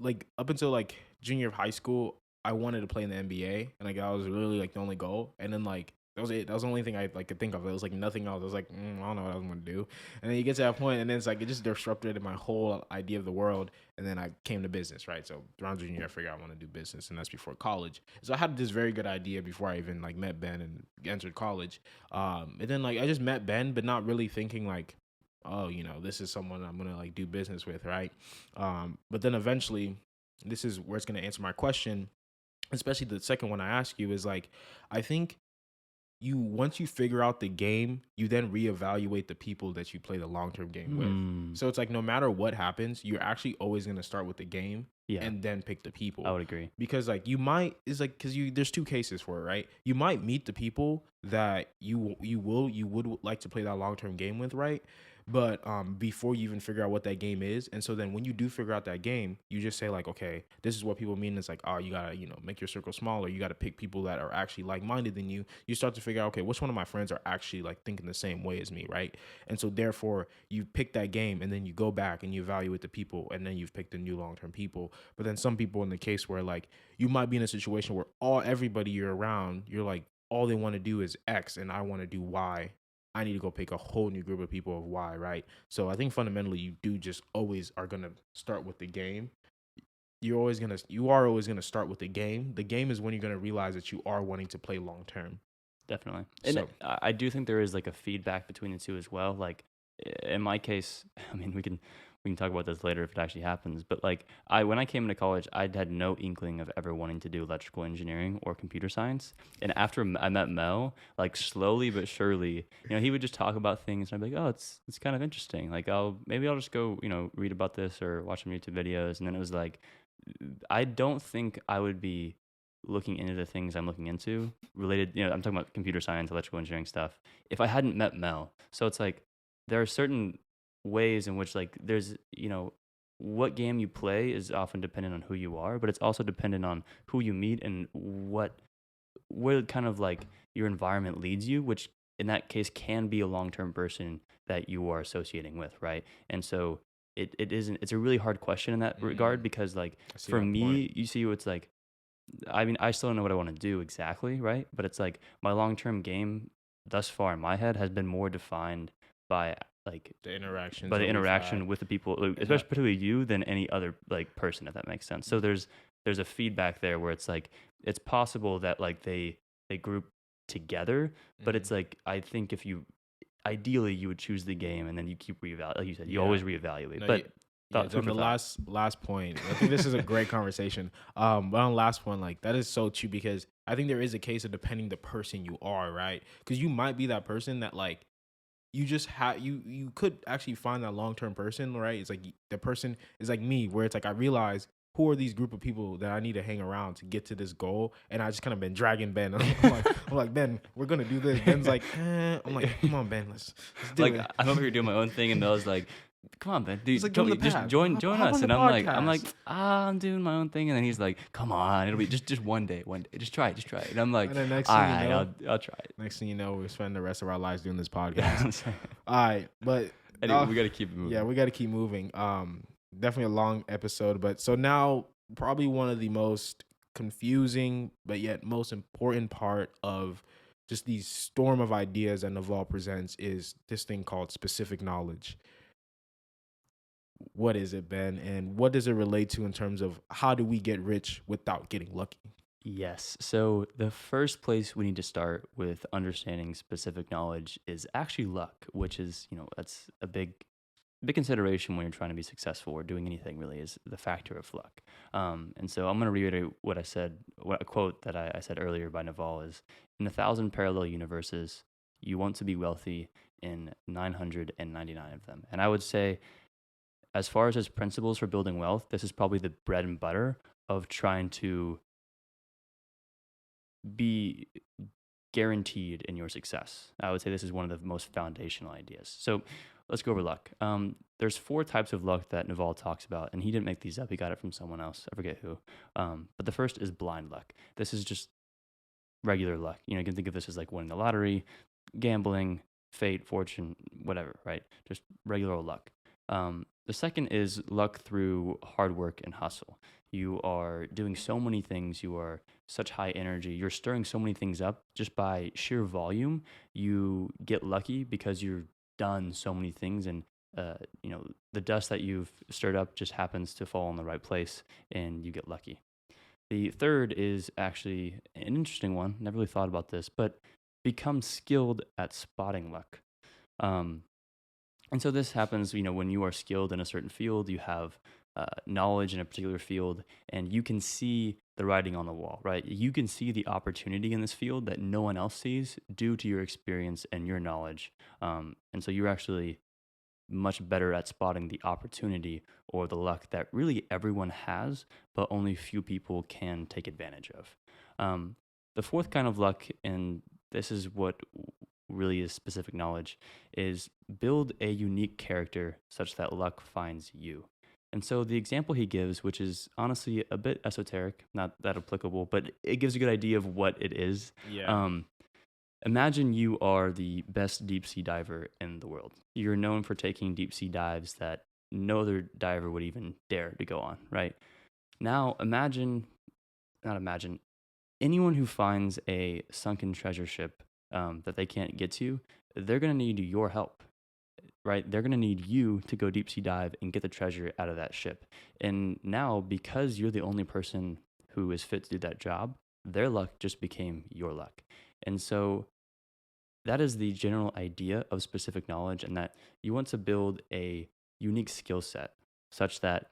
like up until like junior of high school, I wanted to play in the NBA, and like that was really like the only goal. And then like That was it. That was the only thing I like could think of. It was like nothing else. I was like, I don't know what I was gonna do. And then you get to that point, and then it's like it just disrupted my whole idea of the world. And then I came to business, right? So around junior year, I figured I want to do business, and that's before college. So I had this very good idea before I even like met Ben and entered college. And then like I just met Ben, but not really thinking like, oh, this is someone I'm gonna like do business with, right? But then eventually, this is where it's gonna answer my question, especially the second one I ask you is like, I think once you figure out the game, you then reevaluate the people that you play the long-term game with. So it's like no matter what happens, you're actually always going to start with the game and then pick the people. I would agree. Because like because there's two cases for it, right? You might meet the people that you would like to play that long-term game with, right? But before you even figure out what that game is, and so then when you do figure out that game, you just say like, okay, this is what people mean. It's like, oh, you gotta make your circle smaller. You gotta pick people that are actually like-minded than you. You start to figure out, okay, which one of my friends are actually like thinking the same way as me, right? And so therefore you pick that game, and then you go back and you evaluate the people, and then you've picked the new long-term people. But then some people in the case where like you might be in a situation where everybody you're around, you're like all they want to do is X, and I want to do Y. I need to go pick a whole new group of people of why, right? So I think fundamentally you do just always are going to start with the game. You are always going to start with the game. The game is when you're going to realize that you are wanting to play long term. Definitely. And I do think there is like a feedback between the two as well. Like in my case, I mean, we can talk about this later if it actually happens. But like when I came into college, I had no inkling of ever wanting to do electrical engineering or computer science. And after I met Mel, like slowly but surely, he would just talk about things, and I'd be like, oh, it's kind of interesting. Like maybe I'll just go, read about this or watch some YouTube videos. And then it was like, I don't think I would be looking into the things I'm looking into related. I'm talking about computer science, electrical engineering stuff, if I hadn't met Mel. So it's like there are certain ways in which like there's what game you play is often dependent on who you are, but it's also dependent on who you meet and where kind of like your environment leads you, which in that case can be a long-term person that you are associating with, right? And so it's a really hard question in that regard, because like for me, you see, it's like, I mean, I still don't know what I want to do exactly, right? But it's like my long-term game thus far in my head has been more defined by like the interaction with the people, especially particularly you, than any other like person, if that makes sense. So there's a feedback there where it's like it's possible that like they group together, but it's like I think if you ideally you would choose the game and then you keep reevaluate, like you said, you always reevaluate. But on the last point, I think this is a great conversation. But on the last one, like that is so true, because I think there is a case of depending the person you are, right? Because you might be that person that like you just you could actually find that long-term person, right? It's like the person is like me, where it's like I realize who are these group of people that I need to hang around to get to this goal, and I just kind of been dragging Ben. I'm like, Ben, we're gonna do this. Ben's like, I'm like, come on, Ben, let's do it. I'm over here doing my own thing, and Mel's like, come on, Ben, dude, like, just join us. And I'm like, I'm doing my own thing, and then he's like, come on, it'll be just one day, just try it. And I'm like, all right, I'll try it. Next thing you know, we spend the rest of our lives doing this podcast. All right, but anyway, we got to keep moving. Yeah, we got to keep moving. Definitely a long episode, but so now probably one of the most confusing but yet most important part of just these storm of ideas that Naval presents is this thing called specific knowledge. What is it, Ben? And what does it relate to in terms of how do we get rich without getting lucky? Yes. So the first place we need to start with understanding specific knowledge is actually luck, which is, that's a big consideration when you're trying to be successful or doing anything, really, is the factor of luck. And so I'm going to reiterate what I said, a quote that I said earlier by Naval is, in 1,000 parallel universes, you want to be wealthy in 999 of them. And I would say, as far as his principles for building wealth, this is probably the bread and butter of trying to be guaranteed in your success. I would say this is one of the most foundational ideas. So let's go over luck. There's 4 types of luck that Naval talks about, and he didn't make these up. He got it from someone else. I forget who. But the first is blind luck. This is just regular luck. You can think of this as like winning the lottery, gambling, fate, fortune, whatever, right? Just regular old luck. The second is luck through hard work and hustle. You are doing so many things. You are such high energy. You're stirring so many things up just by sheer volume. You get lucky because you've done so many things, and the dust that you've stirred up just happens to fall in the right place, and you get lucky. The third is actually an interesting one. Never really thought about this, but become skilled at spotting luck. Um, and so this happens, when you are skilled in a certain field, you have knowledge in a particular field, and you can see the writing on the wall, right? You can see the opportunity in this field that no one else sees due to your experience and your knowledge. And so you're actually much better at spotting the opportunity or the luck that really everyone has, but only few people can take advantage of. The fourth kind of luck, and this is what really is specific knowledge, is build a unique character such that luck finds you. And so the example he gives, which is honestly a bit esoteric, not that applicable, but it gives a good idea of what it is. Yeah. Imagine you are the best deep sea diver in the world. You're known for taking deep sea dives that no other diver would even dare to go on, right? Now, not imagine, anyone who finds a sunken treasure ship that they can't get to, they're going to need your help, right? They're going to need you to go deep sea dive and get the treasure out of that ship. And now, because you're the only person who is fit to do that job, their luck just became your luck. And so that is the general idea of specific knowledge, and that you want to build a unique skill set such that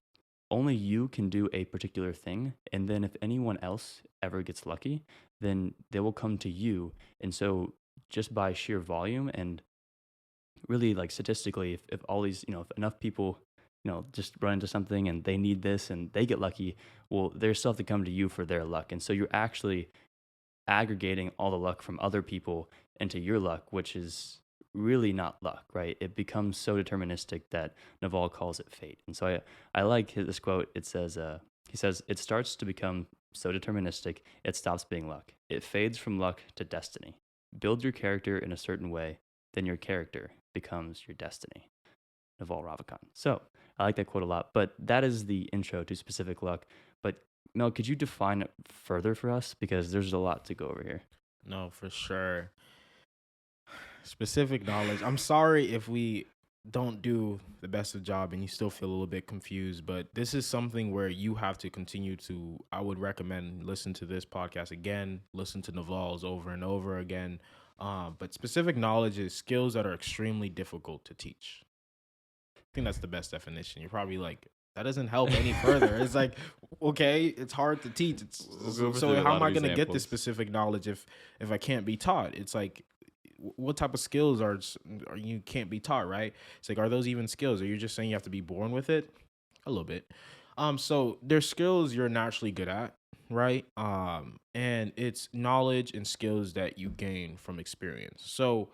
only you can do a particular thing. And then if anyone else ever gets lucky, then they will come to you. And so just by sheer volume and really like statistically, if all these, if enough people, just run into something and they need this and they get lucky, well, they still have to come to you for their luck. And so you're actually aggregating all the luck from other people into your luck, which is really not luck, right? It becomes so deterministic that Naval calls it fate. And so I like this quote. It says, he says, it starts to become so deterministic, it stops being luck. It fades from luck to destiny. Build your character in a certain way, then your character becomes your destiny. Naval Ravikant. So I like that quote a lot, but that is the intro to specific luck. But Mel, could you define it further for us? Because there's a lot to go over here. No, for sure. Specific knowledge. I'm sorry if we don't do the best of job and you still feel a little bit confused, but this is something where you have to continue to, I would recommend listen to this podcast again, listen to Naval's over and over again. But specific knowledge is skills that are extremely difficult to teach. I think that's the best definition. You're probably like, that doesn't help any further. It's like, okay, it's hard to teach. So how am I going to get this specific knowledge if I can't be taught? It's like, what type of skills are you can't be taught, right? It's like, are those even skills? Or you're just saying you have to be born with it? A little bit. So there's skills you're naturally good at, right? And it's knowledge and skills that you gain from experience. So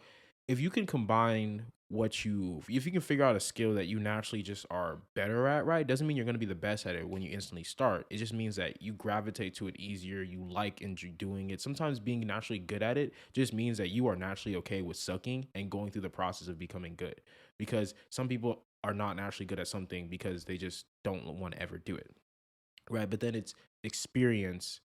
if you can combine if you can figure out a skill that you naturally just are better at, right? Doesn't mean you're going to be the best at it when you instantly start. It just means that you gravitate to it easier. You like doing it. Sometimes being naturally good at it just means that you are naturally okay with sucking and going through the process of becoming good. Because some people are not naturally good at something because they just don't want to ever do it, right? But then it's experience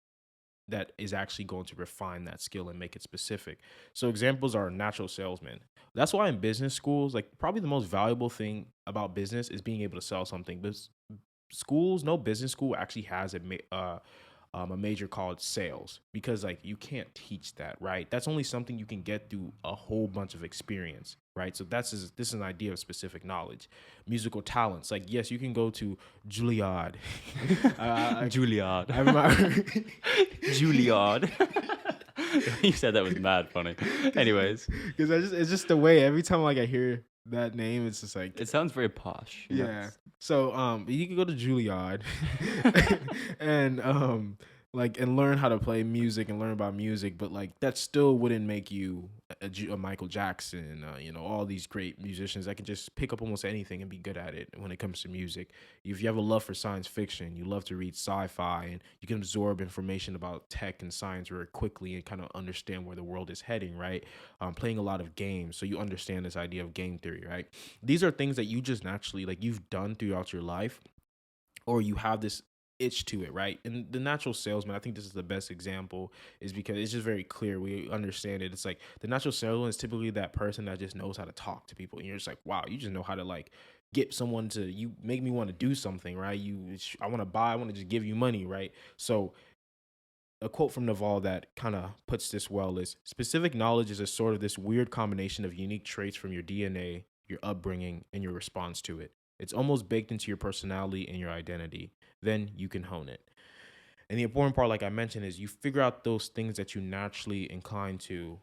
that is actually going to refine that skill and make it specific. So examples are natural salesmen. That's why in business schools, like probably the most valuable thing about business is being able to sell something. But no business school actually has a major called sales, because like you can't teach that, right? That's only something you can get through a whole bunch of experience, right? So this is an idea of specific knowledge. Musical talents, like yes, you can go to Juilliard. Juilliard. I remember Juilliard. You said that was mad funny. Anyways, because it's just the way every time like I hear that name, it's just like it sounds very posh. Yeah. So you can go to Juilliard and and learn how to play music and learn about music, but like that still wouldn't make you a Michael Jackson, all these great musicians that can just pick up almost anything and be good at it when it comes to music. If you have a love for science fiction, you love to read sci-fi, and you can absorb information about tech and science very quickly and kind of understand where the world is heading, right? Playing a lot of games, so you understand this idea of game theory, right? These are things that you just naturally, like, you've done throughout your life, or you have this itch to it, right? And the natural salesman, I think this is the best example, is because it's just very clear. We understand it. It's like the natural salesman is typically that person that just knows how to talk to people. And you're just like, wow, you just know how to like get someone to, you make me want to do something, right? I want to buy, I want to just give you money, right? So a quote from Naval that kind of puts this well is, specific knowledge is a sort of this weird combination of unique traits from your DNA, your upbringing, and your response to it. It's almost baked into your personality and your identity. Then you can hone it. And the important part, like I mentioned, is you figure out those things that you naturally incline to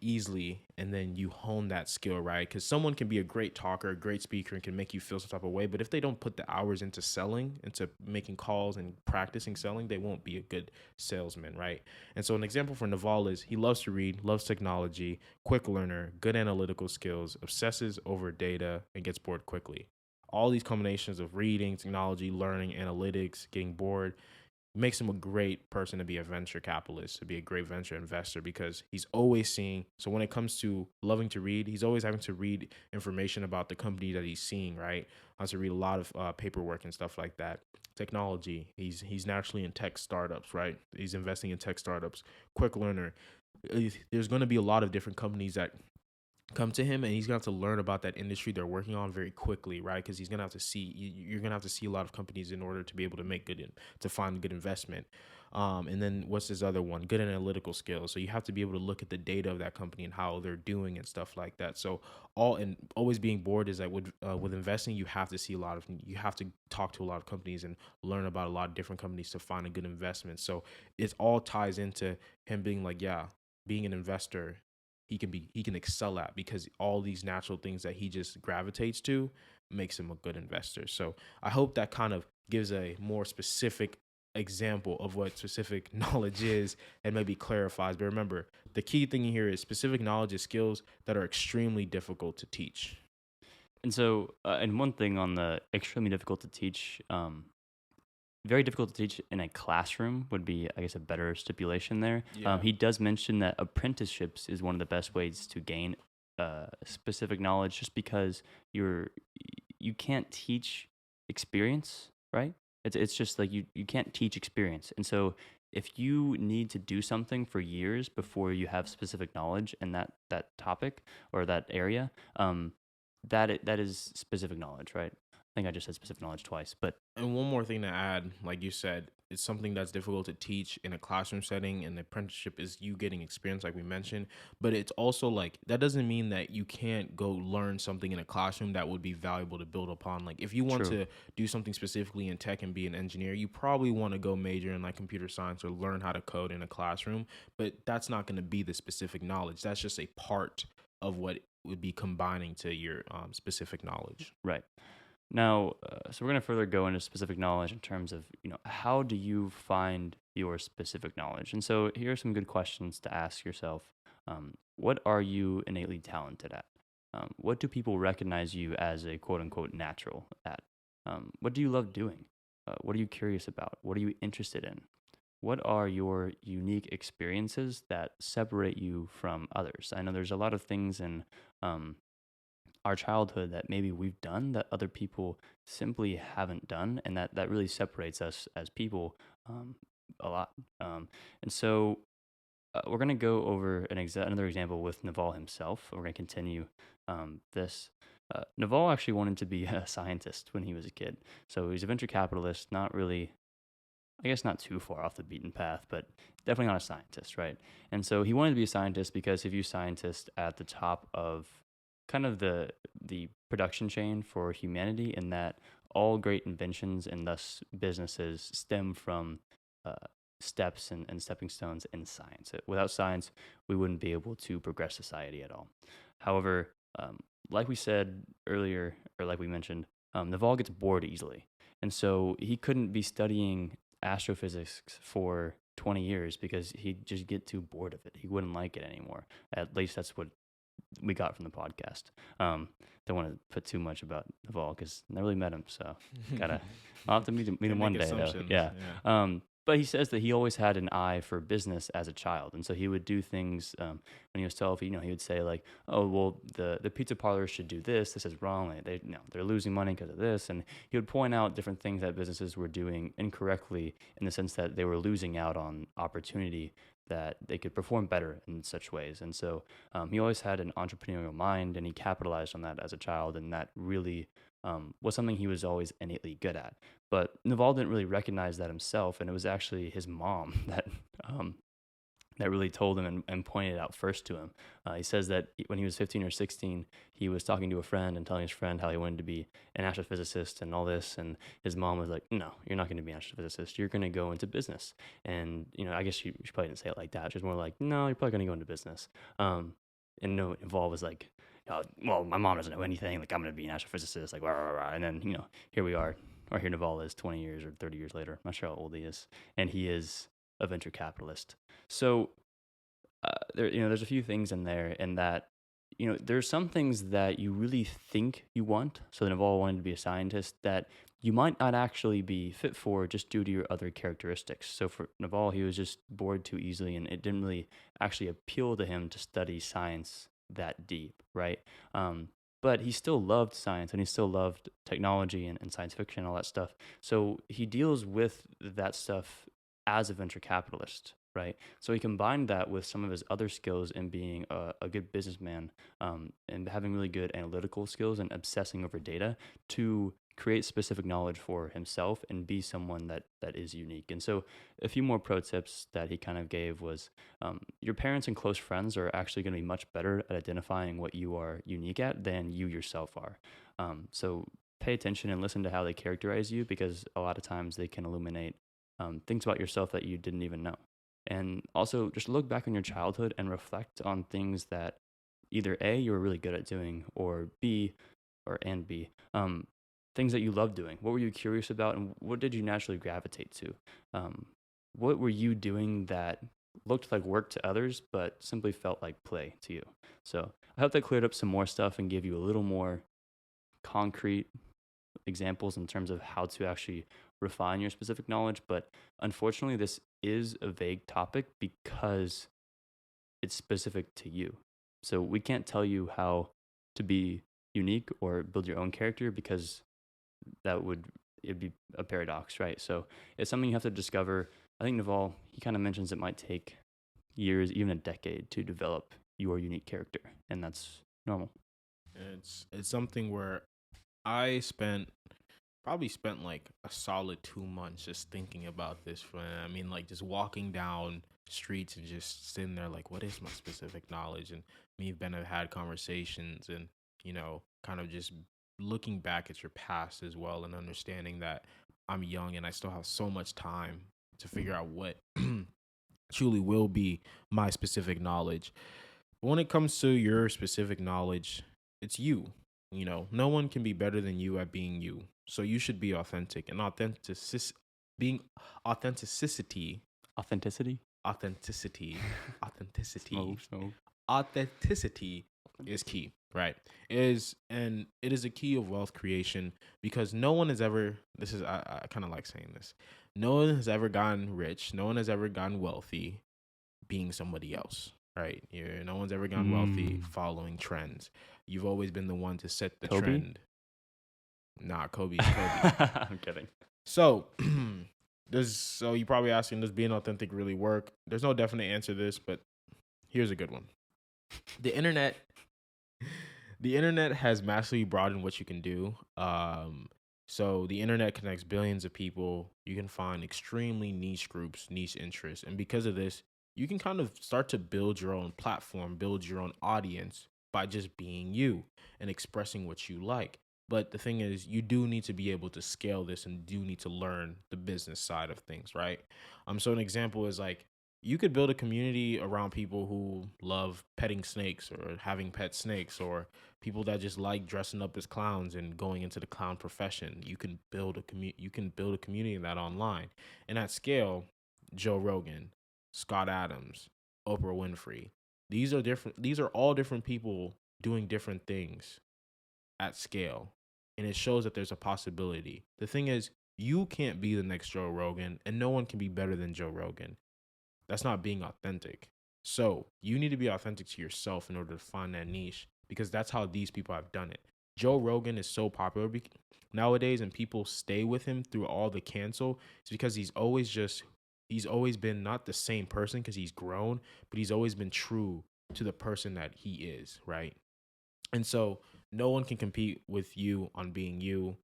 easily, and then you hone that skill, right? Because someone can be a great talker, a great speaker, and can make you feel some type of way. But if they don't put the hours into selling, into making calls and practicing selling, they won't be a good salesman, right? And so an example for Naval is he loves to read, loves technology, quick learner, good analytical skills, obsesses over data, and gets bored quickly. All these combinations of reading, technology, learning, analytics, getting bored, makes him a great person to be a venture capitalist, to be a great venture investor, because he's always seeing. So when it comes to loving to read, he's always having to read information about the company that he's seeing, right? Has to read a lot of paperwork and stuff like that. Technology, he's naturally in tech startups, right? He's investing in tech startups. Quick learner. There's going to be a lot of different companies that come to him, and he's gonna have to learn about that industry they're working on very quickly, right? Because he's gonna have to see, you're gonna have to see a lot of companies in order to be able to make to find good investment. And then what's his other one? Good analytical skills. So you have to be able to look at the data of that company and how they're doing and stuff like that. So always being bored is that with investing, you have to see you have to talk to a lot of companies and learn about a lot of different companies to find a good investment. So it all ties into him being like, yeah, being an investor, he can excel at, because all these natural things that he just gravitates to makes him a good investor. So I hope that kind of gives a more specific example of what specific knowledge is, and maybe clarifies. But remember, the key thing here is specific knowledge is skills that are extremely difficult to teach. And so, and one thing on the extremely difficult to teach, very difficult to teach in a classroom would be, I guess, a better stipulation there. Yeah. He does mention that apprenticeships is one of the best ways to gain specific knowledge, just because you can't teach experience, right? It's just like you can't teach experience, and so if you need to do something for years before you have specific knowledge in that topic or that area, that is specific knowledge, right? I think I just said specific knowledge twice, but And one more thing to add, like you said, it's something that's difficult to teach in a classroom setting, and the apprenticeship is you getting experience, like we mentioned. But it's also like, that doesn't mean that you can't go learn something in a classroom that would be valuable to build upon. Like if you want true. to do something specifically in tech and be an engineer, you probably want to go major in like computer science or learn how to code in a classroom. But that's not going to be the specific knowledge. That's just a part of what would be combining to your specific knowledge. Right. Now, so we're going to further go into specific knowledge in terms of, how do you find your specific knowledge? And so here are some good questions to ask yourself. What are you innately talented at? What do people recognize you as a quote unquote natural at? What do you love doing? What are you curious about? What are you interested in? What are your unique experiences that separate you from others? I know there's a lot of things in um, our childhood that maybe we've done that other people simply haven't done, and that really separates us as people a lot. And so we're going to go over another example with Naval himself. We're going to continue this. Naval actually wanted to be a scientist when he was a kid. So he's a venture capitalist, not really, I guess not too far off the beaten path, but definitely not a scientist, right? And so he wanted to be a scientist because he views scientists at the top of kind of the production chain for humanity, in that all great inventions and thus businesses stem from uh, steps and stepping stones in science. Without science, we wouldn't be able to progress society at all. However, like we said earlier, or like we mentioned, Naval gets bored easily. And so he couldn't be studying astrophysics for 20 years because he'd just get too bored of it. He wouldn't like it anymore. At least that's what we got from the podcast. Don't want to put too much about Naval because I never really met him, so I'll have to meet him one day though. Yeah. But he says that he always had an eye for business as a child, and so he would do things when he was 12. He would say like, "Oh, well, the pizza parlor should do this. This is wrong. They're losing money because of this." And he would point out different things that businesses were doing incorrectly in the sense that they were losing out on opportunity that they could perform better in such ways. And so he always had an entrepreneurial mind, and he capitalized on that as a child, and that really was something he was always innately good at. But Naval didn't really recognize that himself, and it was actually his mom that really told him and pointed it out first to him. He says that when he was 15 or 16, he was talking to a friend and telling his friend how he wanted to be an astrophysicist and all this, and his mom was like, "No, you're not going to be an astrophysicist. You're going to go into business." And I guess she probably didn't say it like that. She was more like, "No, you're probably going to go into business." And no, Naval was like, "Oh, well, my mom doesn't know anything. Like, I'm going to be an astrophysicist." Like, rah, rah, rah. And then here we are, or here Naval is 20 years or 30 years later. I'm not sure how old he is, and he is a venture capitalist. So there's a few things in there, and that there's some things that you really think you want. So Naval wanted to be a scientist that you might not actually be fit for just due to your other characteristics. So for Naval, he was just bored too easily, and it didn't really actually appeal to him to study science that deep, right? But he still loved science, and he still loved technology and science fiction and all that stuff. So he deals with that stuff as a venture capitalist, right? So he combined that with some of his other skills in being a good businessman, and having really good analytical skills and obsessing over data to create specific knowledge for himself and be someone that is unique. And so a few more pro tips that he kind of gave was your parents and close friends are actually going to be much better at identifying what you are unique at than you yourself are. So pay attention and listen to how they characterize you, because a lot of times they can illuminate things about yourself that you didn't even know. And also just look back on your childhood and reflect on things that either A, you were really good at doing, or B, things that you loved doing. What were you curious about, and what did you naturally gravitate to? What were you doing that looked like work to others, but simply felt like play to you? So I hope that cleared up some more stuff and gave you a little more concrete examples in terms of how to actually refine your specific knowledge. But unfortunately, this is a vague topic because it's specific to you. So we can't tell you how to be unique or build your own character, because it'd be a paradox, right? So it's something you have to discover. I think Naval, he kind of mentions it might take years, even a decade, to develop your unique character, and that's normal. It's something where I probably spent like a solid 2 months just thinking about this. I mean, like just walking down streets and just sitting there like, what is my specific knowledge? And me and Ben have had conversations, and kind of just looking back at your past as well, and understanding that I'm young and I still have so much time to figure out what truly will be my specific knowledge. But when it comes to your specific knowledge, it's you. No one can be better than you at being you. So you should be authentic, and authenticity, authenticity is key, right? And it is a key of wealth creation, because no one has ever, I kind of like saying this, no one has ever gotten rich, no one has ever gotten wealthy being somebody else, right? No one's ever gotten wealthy following trends. You've always been the one to set the Kobe? trend. Nah, Kobe's Kobe. I'm kidding. So you're probably asking, does being authentic really work? There's no definite answer to this, but here's a good one. The internet has massively broadened what you can do. So the internet connects billions of people. You can find extremely niche groups, niche interests. And because of this, you can kind of start to build your own platform, build your own audience by just being you and expressing what you like. But the thing is, you do need to be able to scale this, and do need to learn the business side of things, right? So an example is like, you could build a community around people who love petting snakes or having pet snakes, or people that just like dressing up as clowns and going into the clown profession. You can build a community in that online. And at scale, Joe Rogan, Scott Adams, Oprah Winfrey. These are different. These are all different people doing different things at scale, and it shows that there's a possibility. The thing is, you can't be the next Joe Rogan, and no one can be better than Joe Rogan. That's not being authentic. So you need to be authentic to yourself in order to find that niche, because that's how these people have done it. Joe Rogan is so popular nowadays, and people stay with him through all the cancel. It's because he's always been not the same person because he's grown, but he's always been true to the person that he is, right? And so no one can compete with you on being you.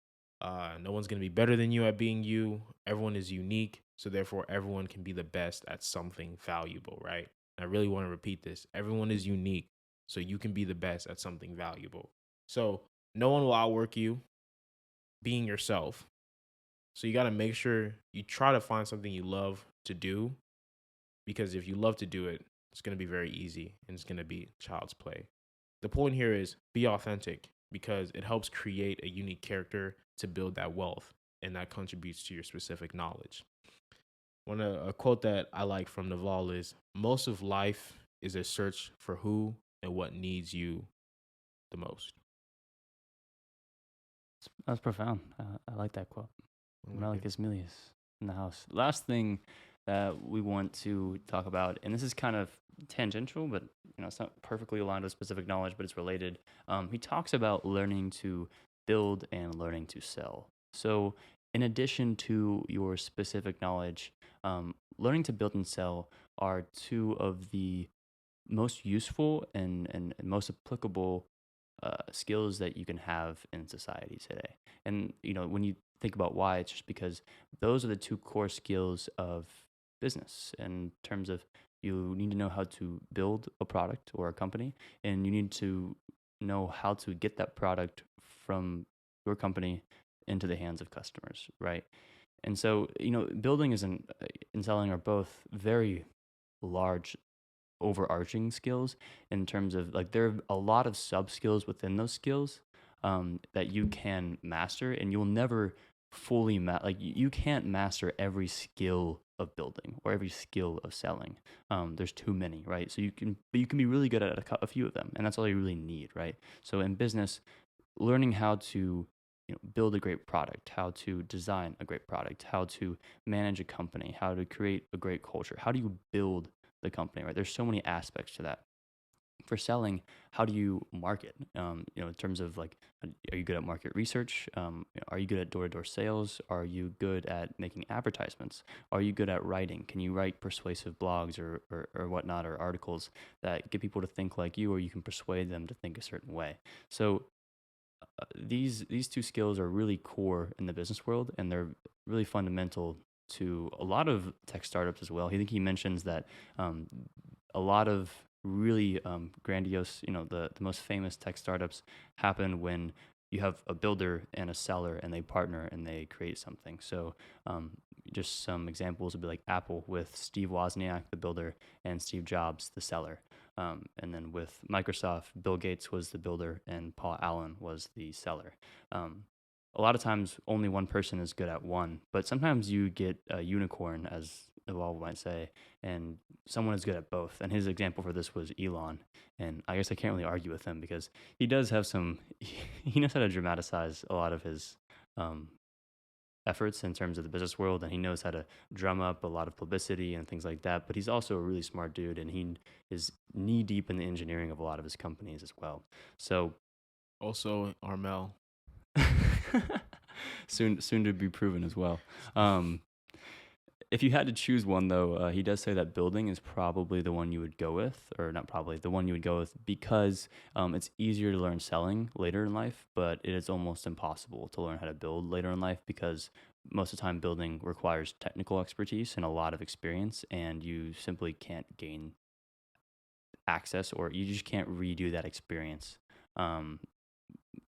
No one's going to be better than you at being you. Everyone is unique. So therefore, everyone can be the best at something valuable, right? And I really want to repeat this. Everyone is unique. So you can be the best at something valuable. So no one will outwork you being yourself. So you got to make sure you try to find something you love to do, because if you love to do it, it's going to be very easy and it's going to be child's play. The point here is be authentic, because it helps create a unique character to build that wealth, and that contributes to your specific knowledge. A quote that I like from Naval is, most of life is a search for who and what needs you the most. That's profound. I like that quote. I like Malleus Milius in the house. Last thing that we want to talk about, and this is kind of tangential, but it's not perfectly aligned with specific knowledge, but it's related. He talks about learning to build and learning to sell. So, in addition to your specific knowledge, learning to build and sell are two of the most useful and most applicable skills that you can have in society today. And when you think about why, it's just because those are the two core skills of business in terms of you need to know how to build a product or a company, and you need to know how to get that product from your company into the hands of customers, right? And so, building and selling are both very large overarching skills in terms of like there are a lot of sub skills within those skills that you can master, and you'll never fully you can't master every skill of building or every skill of selling. There's too many, right? So you can be really good at a few of them, and that's all you really need, right? So in business, learning how to build a great product, how to design a great product, how to manage a company, how to create a great culture, how do you build the company, right? There's so many aspects to that. For selling, how do you market? In terms of like, are you good at market research? Are you good at door-to-door sales? Are you good at making advertisements? Are you good at writing? Can you write persuasive blogs or whatnot, or articles that get people to think like you, or you can persuade them to think a certain way? So these two skills are really core in the business world, and they're really fundamental to a lot of tech startups as well. I think he mentions that a lot of really grandiose, the most famous tech startups happen when you have a builder and a seller, and they partner and they create something. So just some examples would be like Apple with Steve Wozniak, the builder, and Steve Jobs, the seller. And then with Microsoft, Bill Gates was the builder and Paul Allen was the seller. A lot of times only one person is good at one, but sometimes you get a unicorn, as Naval might say, and someone is good at both. And his example for this was Elon. And I guess I can't really argue with him because he does have he knows how to dramatize a lot of his efforts in terms of the business world, and he knows how to drum up a lot of publicity and things like that. But he's also a really smart dude, and he is knee deep in the engineering of a lot of his companies as well. So Also, Armel. soon to be proven as well. If you had to choose one, though, he does say that building is probably the one you would go with, or not probably, the one you would go with, because it's easier to learn selling later in life, but it is almost impossible to learn how to build later in life because most of the time building requires technical expertise and a lot of experience, and you simply can't gain access, or you just can't redo that experience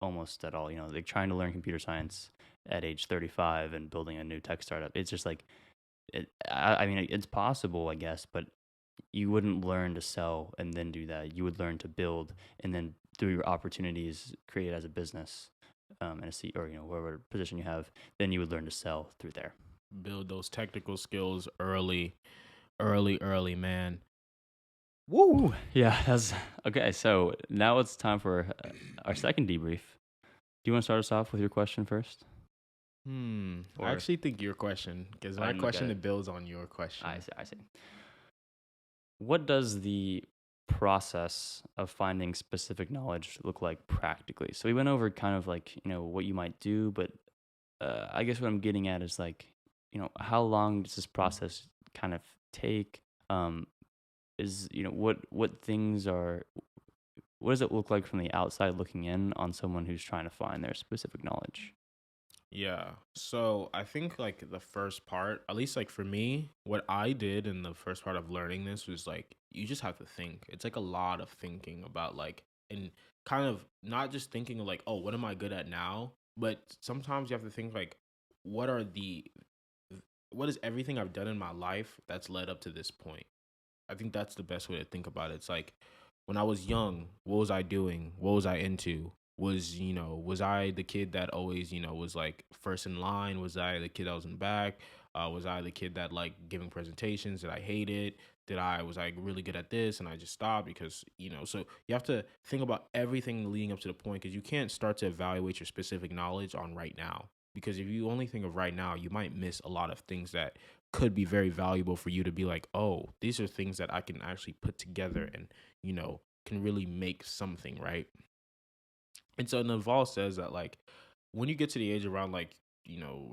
almost at all. Like trying to learn computer science at age 35 and building a new tech startup, it's just like, I mean, it's possible, I guess, but you wouldn't learn to sell and then do that. You would learn to build, and then through your opportunities created as a business, and a seat, or whatever position you have, then you would learn to sell through there. build those technical skills early, man. Woo. Ooh, yeah, that's okay. So now it's time for our second debrief. Do you want to start us off with your question first? I Or actually think your question, because I my didn't look at question it. it builds on your I question. see. I see. What does the process of finding specific knowledge look like practically? So we went over kind of like, what you might do, but I guess what I'm getting at is like, how long does this process kind of take? Um, what things are, what does it look like from the outside looking in on someone who's trying to find their specific knowledge? Yeah. So I think like the first part, at least like for me, what I did in the first part of learning this was like you just have to think. It's like a lot of thinking about like and kind of not just thinking of like, oh, what am I good at now? But sometimes you have to think like what are the what is everything I've done in my life that's led up to this point? I think that's the best way to think about it. It's like when I was young, what was I doing? What was I into? Was I the kid that always, was like first in line? Was I the kid that was in the back? Was I the kid that like giving presentations that I hated? Was I really good at this and I just stopped because, so you have to think about everything leading up to the point because you can't start to evaluate your specific knowledge on right now. Because if you only think of right now, you might miss a lot of things that could be very valuable for you to be like, oh, these are things that I can actually put together and, can really make something, right? And so Naval says that like when you get to the age around like,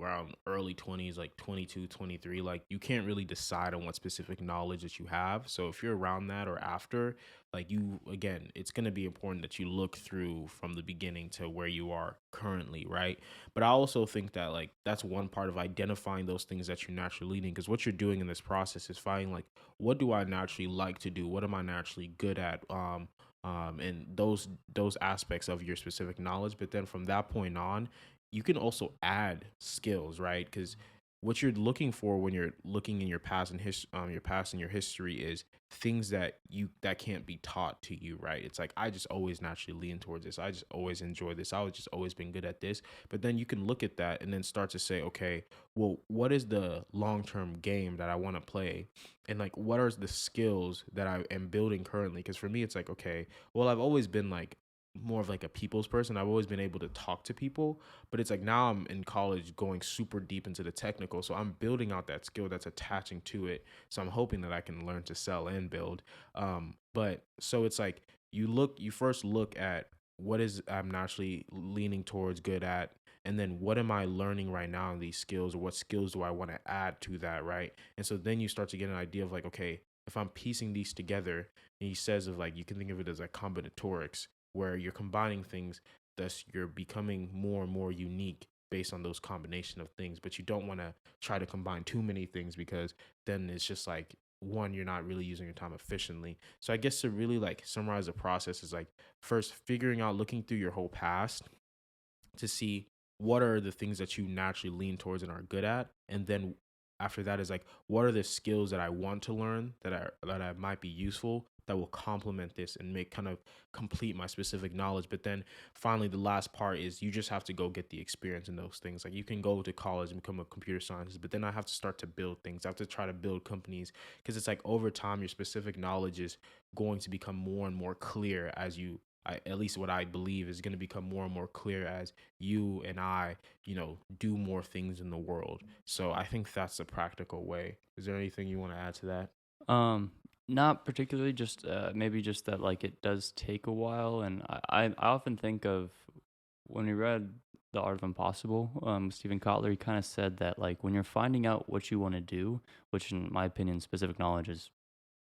around early 20s, like 22, 23, like you can't really decide on what specific knowledge that you have. So if you're around that or after, like again, it's going to be important that you look through from the beginning to where you are currently, right? But I also think that like that's one part of identifying those things that you're naturally leading because what you're doing in this process is finding like, what do I naturally like to do? What am I naturally good at? And those aspects of your specific knowledge. But then from that point on, you can also add skills, right? Because what you're looking for when you're looking in your past and your past and your history is things that can't be taught to you, right? It's like I just always naturally lean towards this. I just always enjoy this. I was just always been good at this. But then you can look at that and then start to say, okay, well, what is the long term game that I want to play? And like what are the skills that I am building currently? Because for me, it's like, okay, well, I've always been like more of like a people's person. I've always been able to talk to people, but it's like now I'm in college going super deep into the technical. So I'm building out that skill that's attaching to it. So I'm hoping that I can learn to sell and build. But so it's like you first look at what is I'm naturally leaning towards good at, and then what am I learning right now in these skills, or what skills do I want to add to that, right? And so then you start to get an idea of like, okay, if I'm piecing these together, and he says of like you can think of it as like combinatorics, where you're combining things, thus you're becoming more and more unique based on those combination of things. But you don't want to try to combine too many things because then it's just like one, you're not really using your time efficiently. So I guess to really like summarize the process is like first figuring out, looking through your whole past to see what are the things that you naturally lean towards and are good at, and then after that is like what are the skills that I want to learn that I might be useful that will complement this and make kind of complete my specific knowledge. But then finally the last part is you just have to go get the experience in those things. Like you can go to college and become a computer scientist, but then I have to start to build things. I have to try to build companies because it's like over time your specific knowledge is going to become more and more clear as at least what I believe is going to become more and more clear as you and I, do more things in the world. So I think that's a practical way. Is there anything you want to add to that? Um, Not particularly. Just maybe just that like it does take a while, and I often think of when we read The Art of Impossible. Stephen Kotler, he kind of said that like when you're finding out what you want to do, which in my opinion, specific knowledge is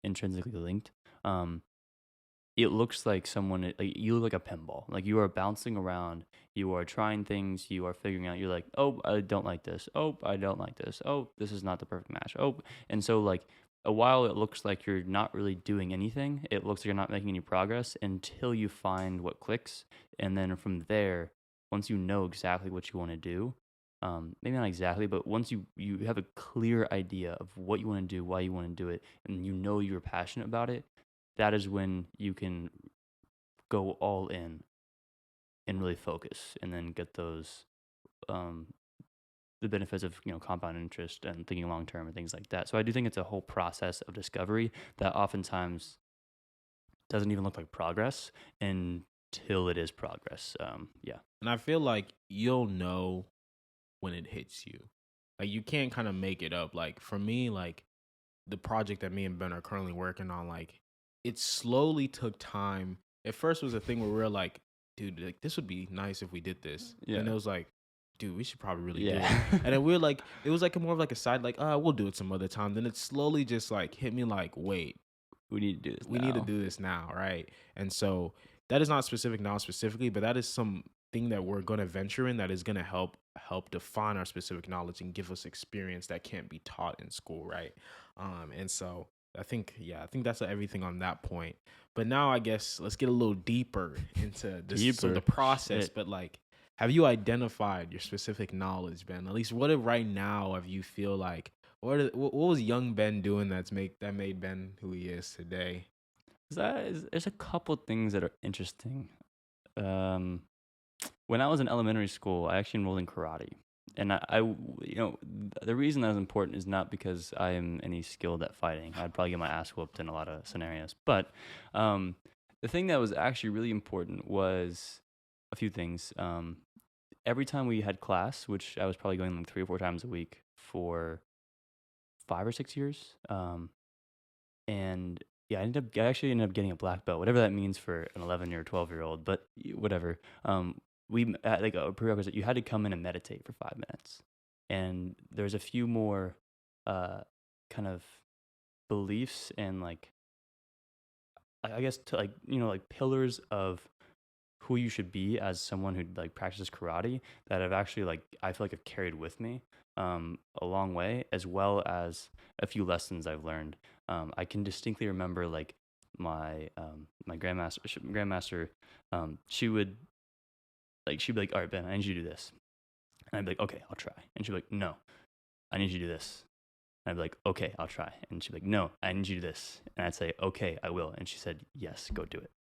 intrinsically linked. It looks like like you look like a pinball. Like you are bouncing around, you are trying things, you are figuring out. You're like, oh, I don't like this. Oh, I don't like this. Oh, this is not the perfect match. Oh, and so like a while it looks like you're not really doing anything. It looks like you're not making any progress until you find what clicks, and then from there, once you know exactly what you want to do, maybe not exactly, but once you have a clear idea of what you want to do, why you want to do it, and you know you're passionate about it, that is when you can go all in and really focus and then get those um the benefits of compound interest and thinking long term and things like that. So I do think it's a whole process of discovery that oftentimes doesn't even look like progress until it is progress. Yeah. And I feel like you'll know when it hits you. Like you can't kind of make it up. Like for me, like the project that me and Ben are currently working on, like it slowly took time. At first it was a thing where we were like, dude, like this would be nice if we did this. Yeah. And it was like, dude, we should probably really do Yeah. it. And then we were like, it was like more of like a side, like, we'll do it some other time. Then it slowly just like hit me like, wait, We need to do this we need to do this now, right? And so that is not specific now specifically, but that is something that we're going to venture in that is going to help define our specific knowledge and give us experience that can't be taught in school, right? And so I think that's everything on that point. But now I guess let's get a little deeper into this, so the process. Shit. But like, have you identified your specific knowledge, Ben? At least what if right now, if you feel like, what was young Ben doing that made Ben who he is today? There's a couple things that are interesting. When I was in elementary school, I actually enrolled in karate. And the reason that was important is not because I am any skilled at fighting. I'd probably get my ass whooped in a lot of scenarios. But the thing that was actually really important was a few things. Every time we had class, which I was probably going like 3 or 4 times a week for 5 or 6 years. And yeah, I actually ended up getting a black belt, whatever that means for an 11 or 12-year-old, but whatever. We had like a prerequisite. You had to come in and meditate for 5 minutes. And there's a few more kind of beliefs and like, I guess to like, like pillars of who you should be as someone who like practices karate that have actually like, I feel like have carried with me a long way, as well as a few lessons I've learned. I can distinctly remember like my grandmaster, she'd be like, all right, Ben, I need you to do this. And I'd be like, okay, I'll try. And she'd be like, no, I need you to do this. And I'd be like, okay, I'll try. And she'd be like, no, I need you to do this. And I'd say, okay, I will. And she said, yes, go do it.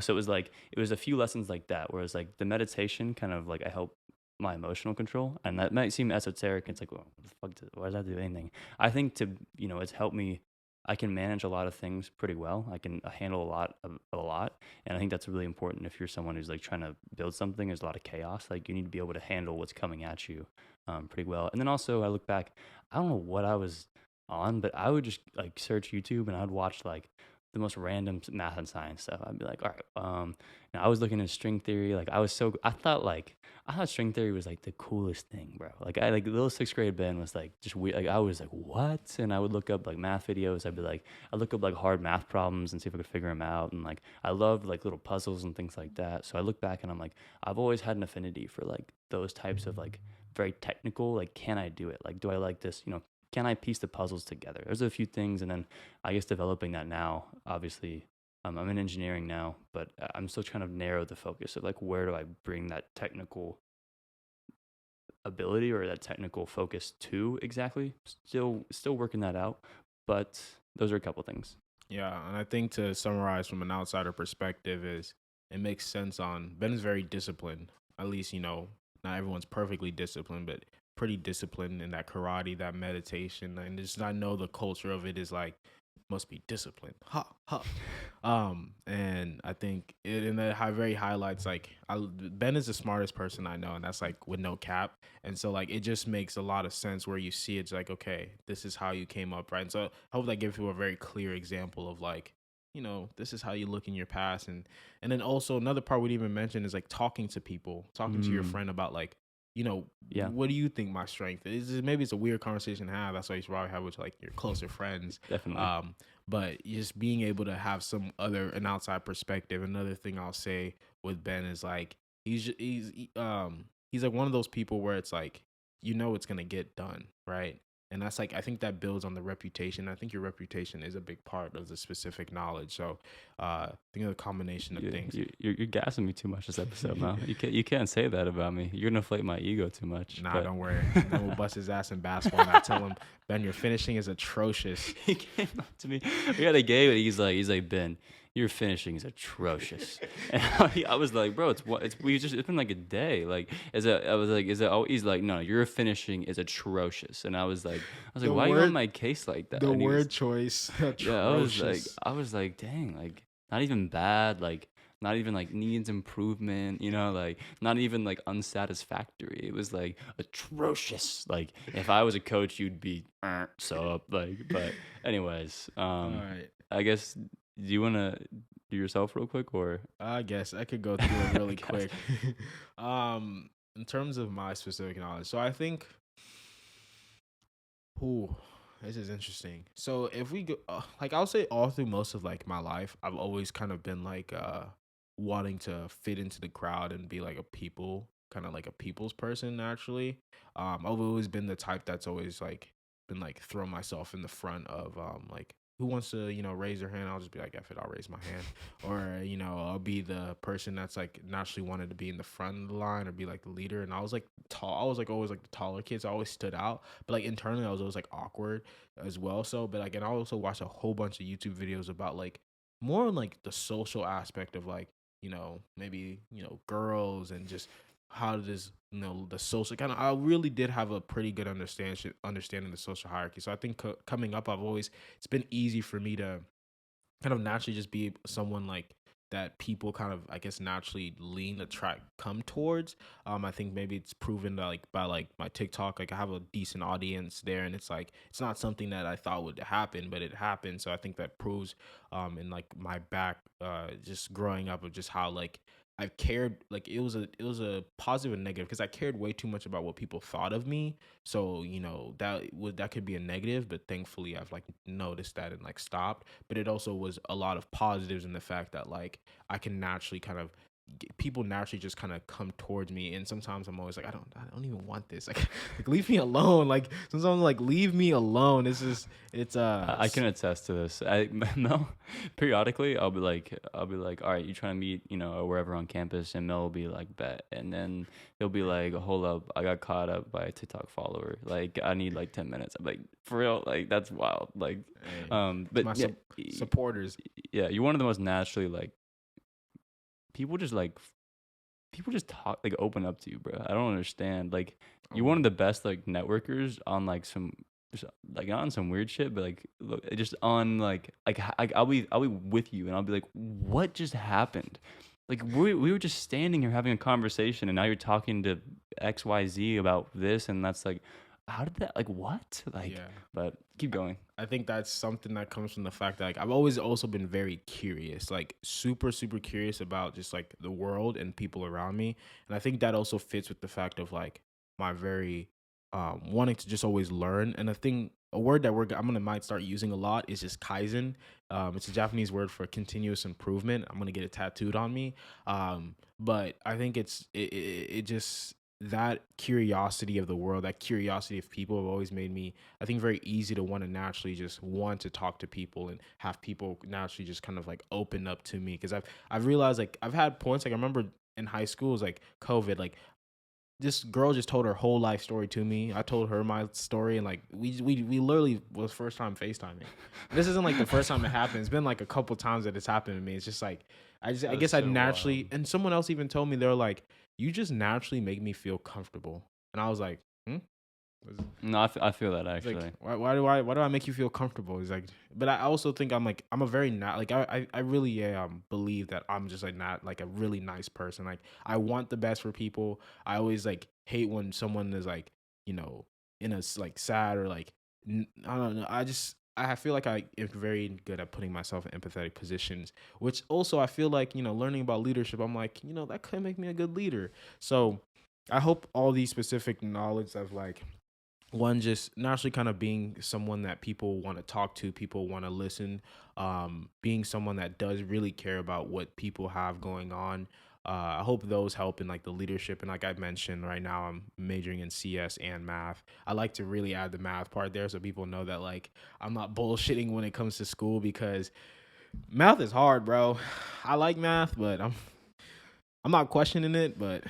So it was a few lessons like that, whereas like the meditation kind of like I help my emotional control. And that might seem esoteric. It's like, well, what the fuck, why does that do anything? I think it's helped me. I can manage a lot of things pretty well. I can handle a lot. And I think that's really important if you're someone who's like trying to build something. There's a lot of chaos. Like you need to be able to handle what's coming at you pretty well. And then also I look back, I don't know what I was on, but I would just like search YouTube and I'd watch like the most random math and science stuff. I'd be like, all right, I was looking at string theory. Like I thought string theory was like the coolest thing, bro. Like little 6th grade Ben was like just weird. Like I was like, what? And I would look up like math videos. I'd look up like hard math problems and see if I could figure them out. And like I loved like little puzzles and things like that. So I look back and I'm like, I've always had an affinity for like those types of like very technical. Like, can I do it? Like, do I like this? Can I piece the puzzles together? There's a few things, and then I guess developing that now. Obviously, I'm in engineering now, but I'm still trying to narrow the focus of like where do I bring that technical ability or that technical focus to exactly. Still working that out, but those are a couple things. Yeah, and I think to summarize from an outsider perspective is it makes sense on Ben is very disciplined. At least, not everyone's perfectly disciplined, but pretty disciplined in that karate, that meditation. And just I know the culture of it is like must be disciplined. And I think very highlights like Ben is the smartest person I know, and that's like with no cap. And so like it just makes a lot of sense where you see it's like, okay, this is how you came up, right? And so I hope that gives you a very clear example of like, this is how you look in your past. And then also another part we didn't even mention is like talking to people, talking to your friend about like, what do you think my strength is? Maybe it's a weird conversation to have. That's why you should probably have with like your closer friends. Definitely. But just being able to have an outside perspective. Another thing I'll say with Ben is like he's like one of those people where it's like it's gonna get done, right? And that's like I think that builds on the reputation. I think your reputation is a big part of the specific knowledge. So I think it's a combination of things. You're gassing me too much this episode, man. You can't say that about me. You're gonna inflate my ego too much. Nah, don't worry. Then we'll bust his ass in basketball and I tell him, Ben, your finishing is atrocious. He came up to me. We had a game and he's like, Ben, your finishing is atrocious. And I was like, bro, it's been like a day. Like, I was like, is it? Oh, he's like, no, your finishing is atrocious. And I was like, The why are you on word, my case like that? the And he was, word choice, yeah, atrocious. I was like, dang, like not even bad, like not even like needs improvement, like not even like unsatisfactory. It was like atrocious. Like if I was a coach, you'd be so up. Like, but anyways, All right. I guess do you wanna do yourself real quick or I guess I could go through it really I guess. quick. In terms of my specific knowledge, so I think, ooh, this is interesting. So if we go, like I'll say all through most of like my life, I've always kind of been like wanting to fit into the crowd and be like a people, kind of like a people's person naturally. I've always been the type that's always like been like throw myself in the front of like who wants to raise their hand. I'll just be like, F it, I'll raise my hand. Or I'll be the person that's like naturally wanted to be in the front of the line or be like the leader. And I was like tall. I was like always like the taller kids. I always stood out, but like internally I was always like awkward as well. So, but like, and I also watched a whole bunch of YouTube videos about like more on like the social aspect of like maybe girls and just how does the social kind of. I really did have a pretty good understanding the social hierarchy. So I think coming up, it's been easy for me to kind of naturally just be someone like that people kind of I guess naturally lean the track come towards. I think maybe it's proven that like by like my TikTok, like I have a decent audience there, and it's like it's not something that I thought would happen, but it happened. So I think that proves in like my back just growing up of just how like I've cared. Like it was a positive and negative because I cared way too much about what people thought of me. So that could be a negative, but thankfully I've like noticed that and like stopped. But it also was a lot of positives in the fact that like I can naturally kind of people naturally just kind of come towards me. And sometimes I'm always like I don't even want this. Like leave me alone. Like sometimes I'm like leave me alone. It's I can attest to this. Mel, periodically, I'll be like, all right, you trying to meet, or wherever on campus, and Mel will be like, bet, and then he'll be like, hold up, I got caught up by a TikTok follower. Like, I need like 10 minutes. I'm like, for real, like that's wild. Like, hey, it's but my yeah, supporters. yeah, you're one of the most naturally like people just like people just talk like open up to you, bro. I don't understand. Like, you're one of the best like networkers on like some like not on some weird shit, but like look, just on I'll be with you and I'll be like, what just happened? Like we were just standing here having a conversation and now you're talking to XYZ about this and that's like, how did that like what? Like, Yeah. but keep going. I think that's something that comes from the fact that like I've always also been very curious, like super super curious about just like the world and people around me, and I think that also fits with the fact of like my very wanting to just always learn. And I think a word that I'm gonna might start using a lot is just kaizen. It's a Japanese word for continuous improvement. I'm gonna get it tattooed on me. But I think it just that curiosity of the world, that curiosity of people have always made me I think very easy to want to naturally just want to talk to people and have people naturally just kind of like open up to me because I've realized like I've had points like I remember in high school it was like COVID like this girl just told her whole life story to me. I told her my story and like we literally was first time FaceTiming. This isn't like the first time it happened. It's been like a couple times that it's happened to me. It's just like I That's guess I so naturally wild. and someone else even told me they're like you just naturally make me feel comfortable. And I was like, hmm? No, I feel that He's like, actually. why do I make you feel comfortable? He's like, but I also think I'm like, I'm a very not like I really believe that I'm just like not like a really nice person. Like I want the best for people. I always like hate when someone is like, in a like sad or like I don't know. I feel like I am very good at putting myself in empathetic positions, which also I feel like learning about leadership. I'm like, that could make me a good leader. So I hope all these specific knowledge of like one just naturally kind of being someone that people want to talk to, people want to listen, being someone that does really care about what people have going on. I hope those help in like the leadership. And like I mentioned, right now I'm majoring in CS and math. I like to really add the math part there so people know that like I'm not bullshitting when it comes to school because math is hard, bro. I like math, but I'm not questioning it, but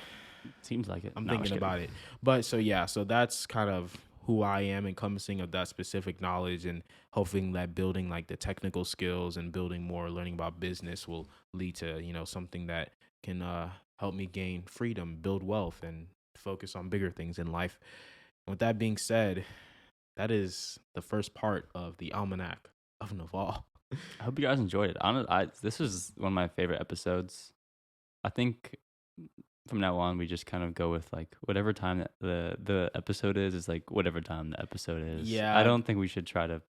Seems like it. I'm No, I'm thinking just kidding. about it. But so yeah, so that's kind of who I am, encompassing of that specific knowledge, and hoping that building like the technical skills and building more learning about business will lead to, something that can help me gain freedom, build wealth, and focus on bigger things in life. And with that being said, that is the first part of the Almanack of Naval. I hope you guys enjoyed it. This was one of my favorite episodes. I think from now on, we just kind of go with like whatever time that the episode is like whatever time the episode is. Yeah. I don't think we should try to.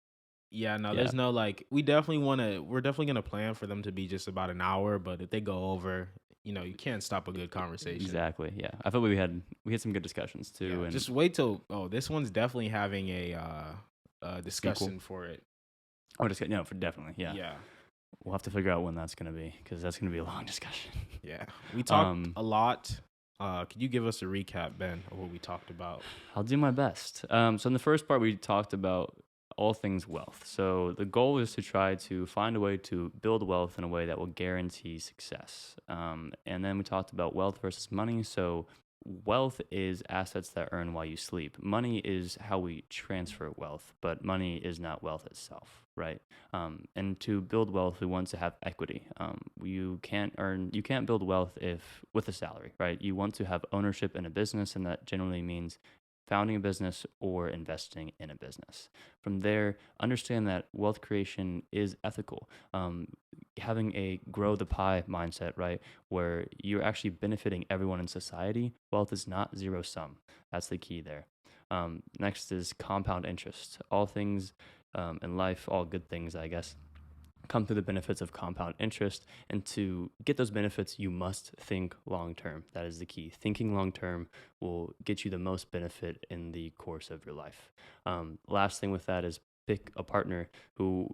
There's no like, we're definitely going to plan for them to be just about an hour, but if they go over, you can't stop a good conversation. Exactly. Yeah. I felt we had some good discussions too. Yeah, and just wait till, this one's definitely having a discussion for it. Oh, definitely. Yeah. Yeah. We'll have to figure out when that's going to be, because that's going to be a long discussion. Yeah. We talked a lot. Could you give us a recap, Ben, of what we talked about? I'll do my best. So in the first part, we talked about all things wealth. So the goal is to try to find a way to build wealth in a way that will guarantee success. And then we talked about wealth versus money. So wealth is assets that earn while you sleep. Money is how we transfer wealth, but money is not wealth itself, right? And to build wealth, we want to have equity. You can't build wealth with a salary, right? You want to have ownership in a business, and that generally means founding a business or investing in a business. From there, understand that wealth creation is ethical. Having a grow the pie mindset, right, where you're actually benefiting everyone in society. Wealth is not zero sum. That's the key there. Next is compound interest. All things in life, all good things, I guess, come through the benefits of compound interest. And to get those benefits, you must think long term. That is the key. Thinking long term will get you the most benefit in the course of your life. Last thing with that is pick a partner who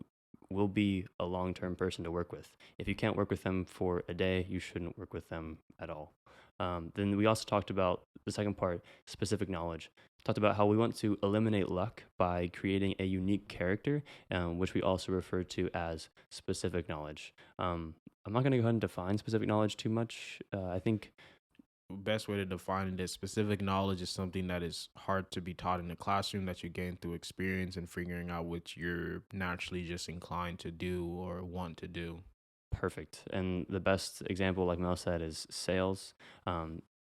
will be a long-term person to work with. If you can't work with them for a day, you shouldn't work with them at all. Then we also talked about the second part, specific knowledge. Talked about how we want to eliminate luck by creating a unique character, which we also refer to as specific knowledge. I'm not going to go ahead and define specific knowledge too much. I think best way to define it is specific knowledge is something that is hard to be taught in the classroom, that you gain through experience and figuring out what you're naturally just inclined to do or want to do. Perfect. And the best example, like Mel said, is sales.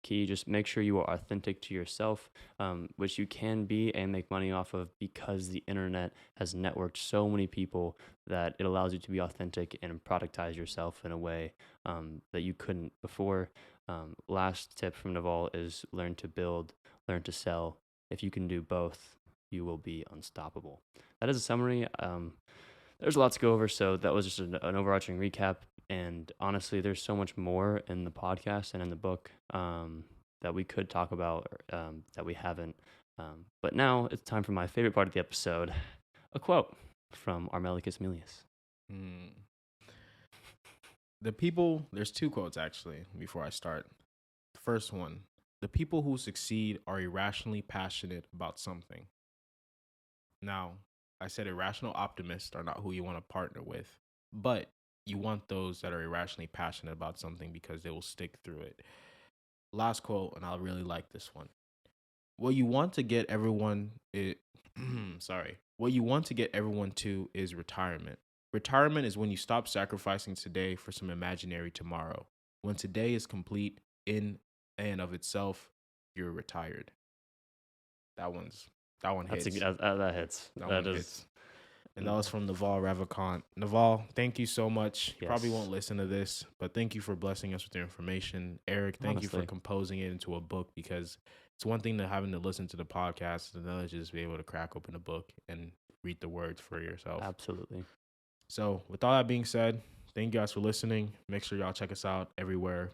Key, just make sure you are authentic to yourself, which you can be and make money off of, because the internet has networked so many people that it allows you to be authentic and productize yourself in a way that you couldn't before. Last tip from Naval is learn to build, learn to sell. If you can do both, you will be unstoppable. That is a summary. There's a lot to go over, so that was just an overarching recap. And honestly, there's so much more in the podcast and in the book that we could talk about that we haven't. But now it's time for my favorite part of the episode, a quote from Armelicus Milius. There's two quotes actually before I start. The first one, the people who succeed are irrationally passionate about something. Now, I said irrational optimists are not who you want to partner with, but you want those that are irrationally passionate about something because they will stick through it. Last quote, and I really like this one. What you want to get everyone to is retirement. Retirement is when you stop sacrificing today for some imaginary tomorrow. When today is complete in and of itself, you're retired. That one hits. That hits. That is. And that was from Naval Ravikant. Naval, thank you so much. Yes. Probably won't listen to this, but thank you for blessing us with your information. Eric, thank you for composing it into a book, because it's one thing to having to listen to the podcast, and another just be able to crack open a book and read the words for yourself. Absolutely. So with all that being said, thank you guys for listening. Make sure y'all check us out everywhere.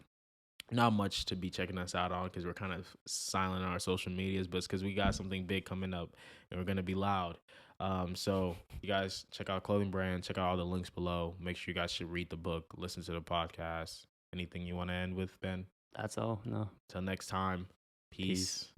Not much to be checking us out on because we're kind of silent on our social medias, but it's because we got something big coming up and we're going to be loud. So you guys check out Clothing Brand, check out all the links below. Make sure you guys should read the book, listen to the podcast. Anything you want to end with, Ben? That's all. No. Till next time. Peace.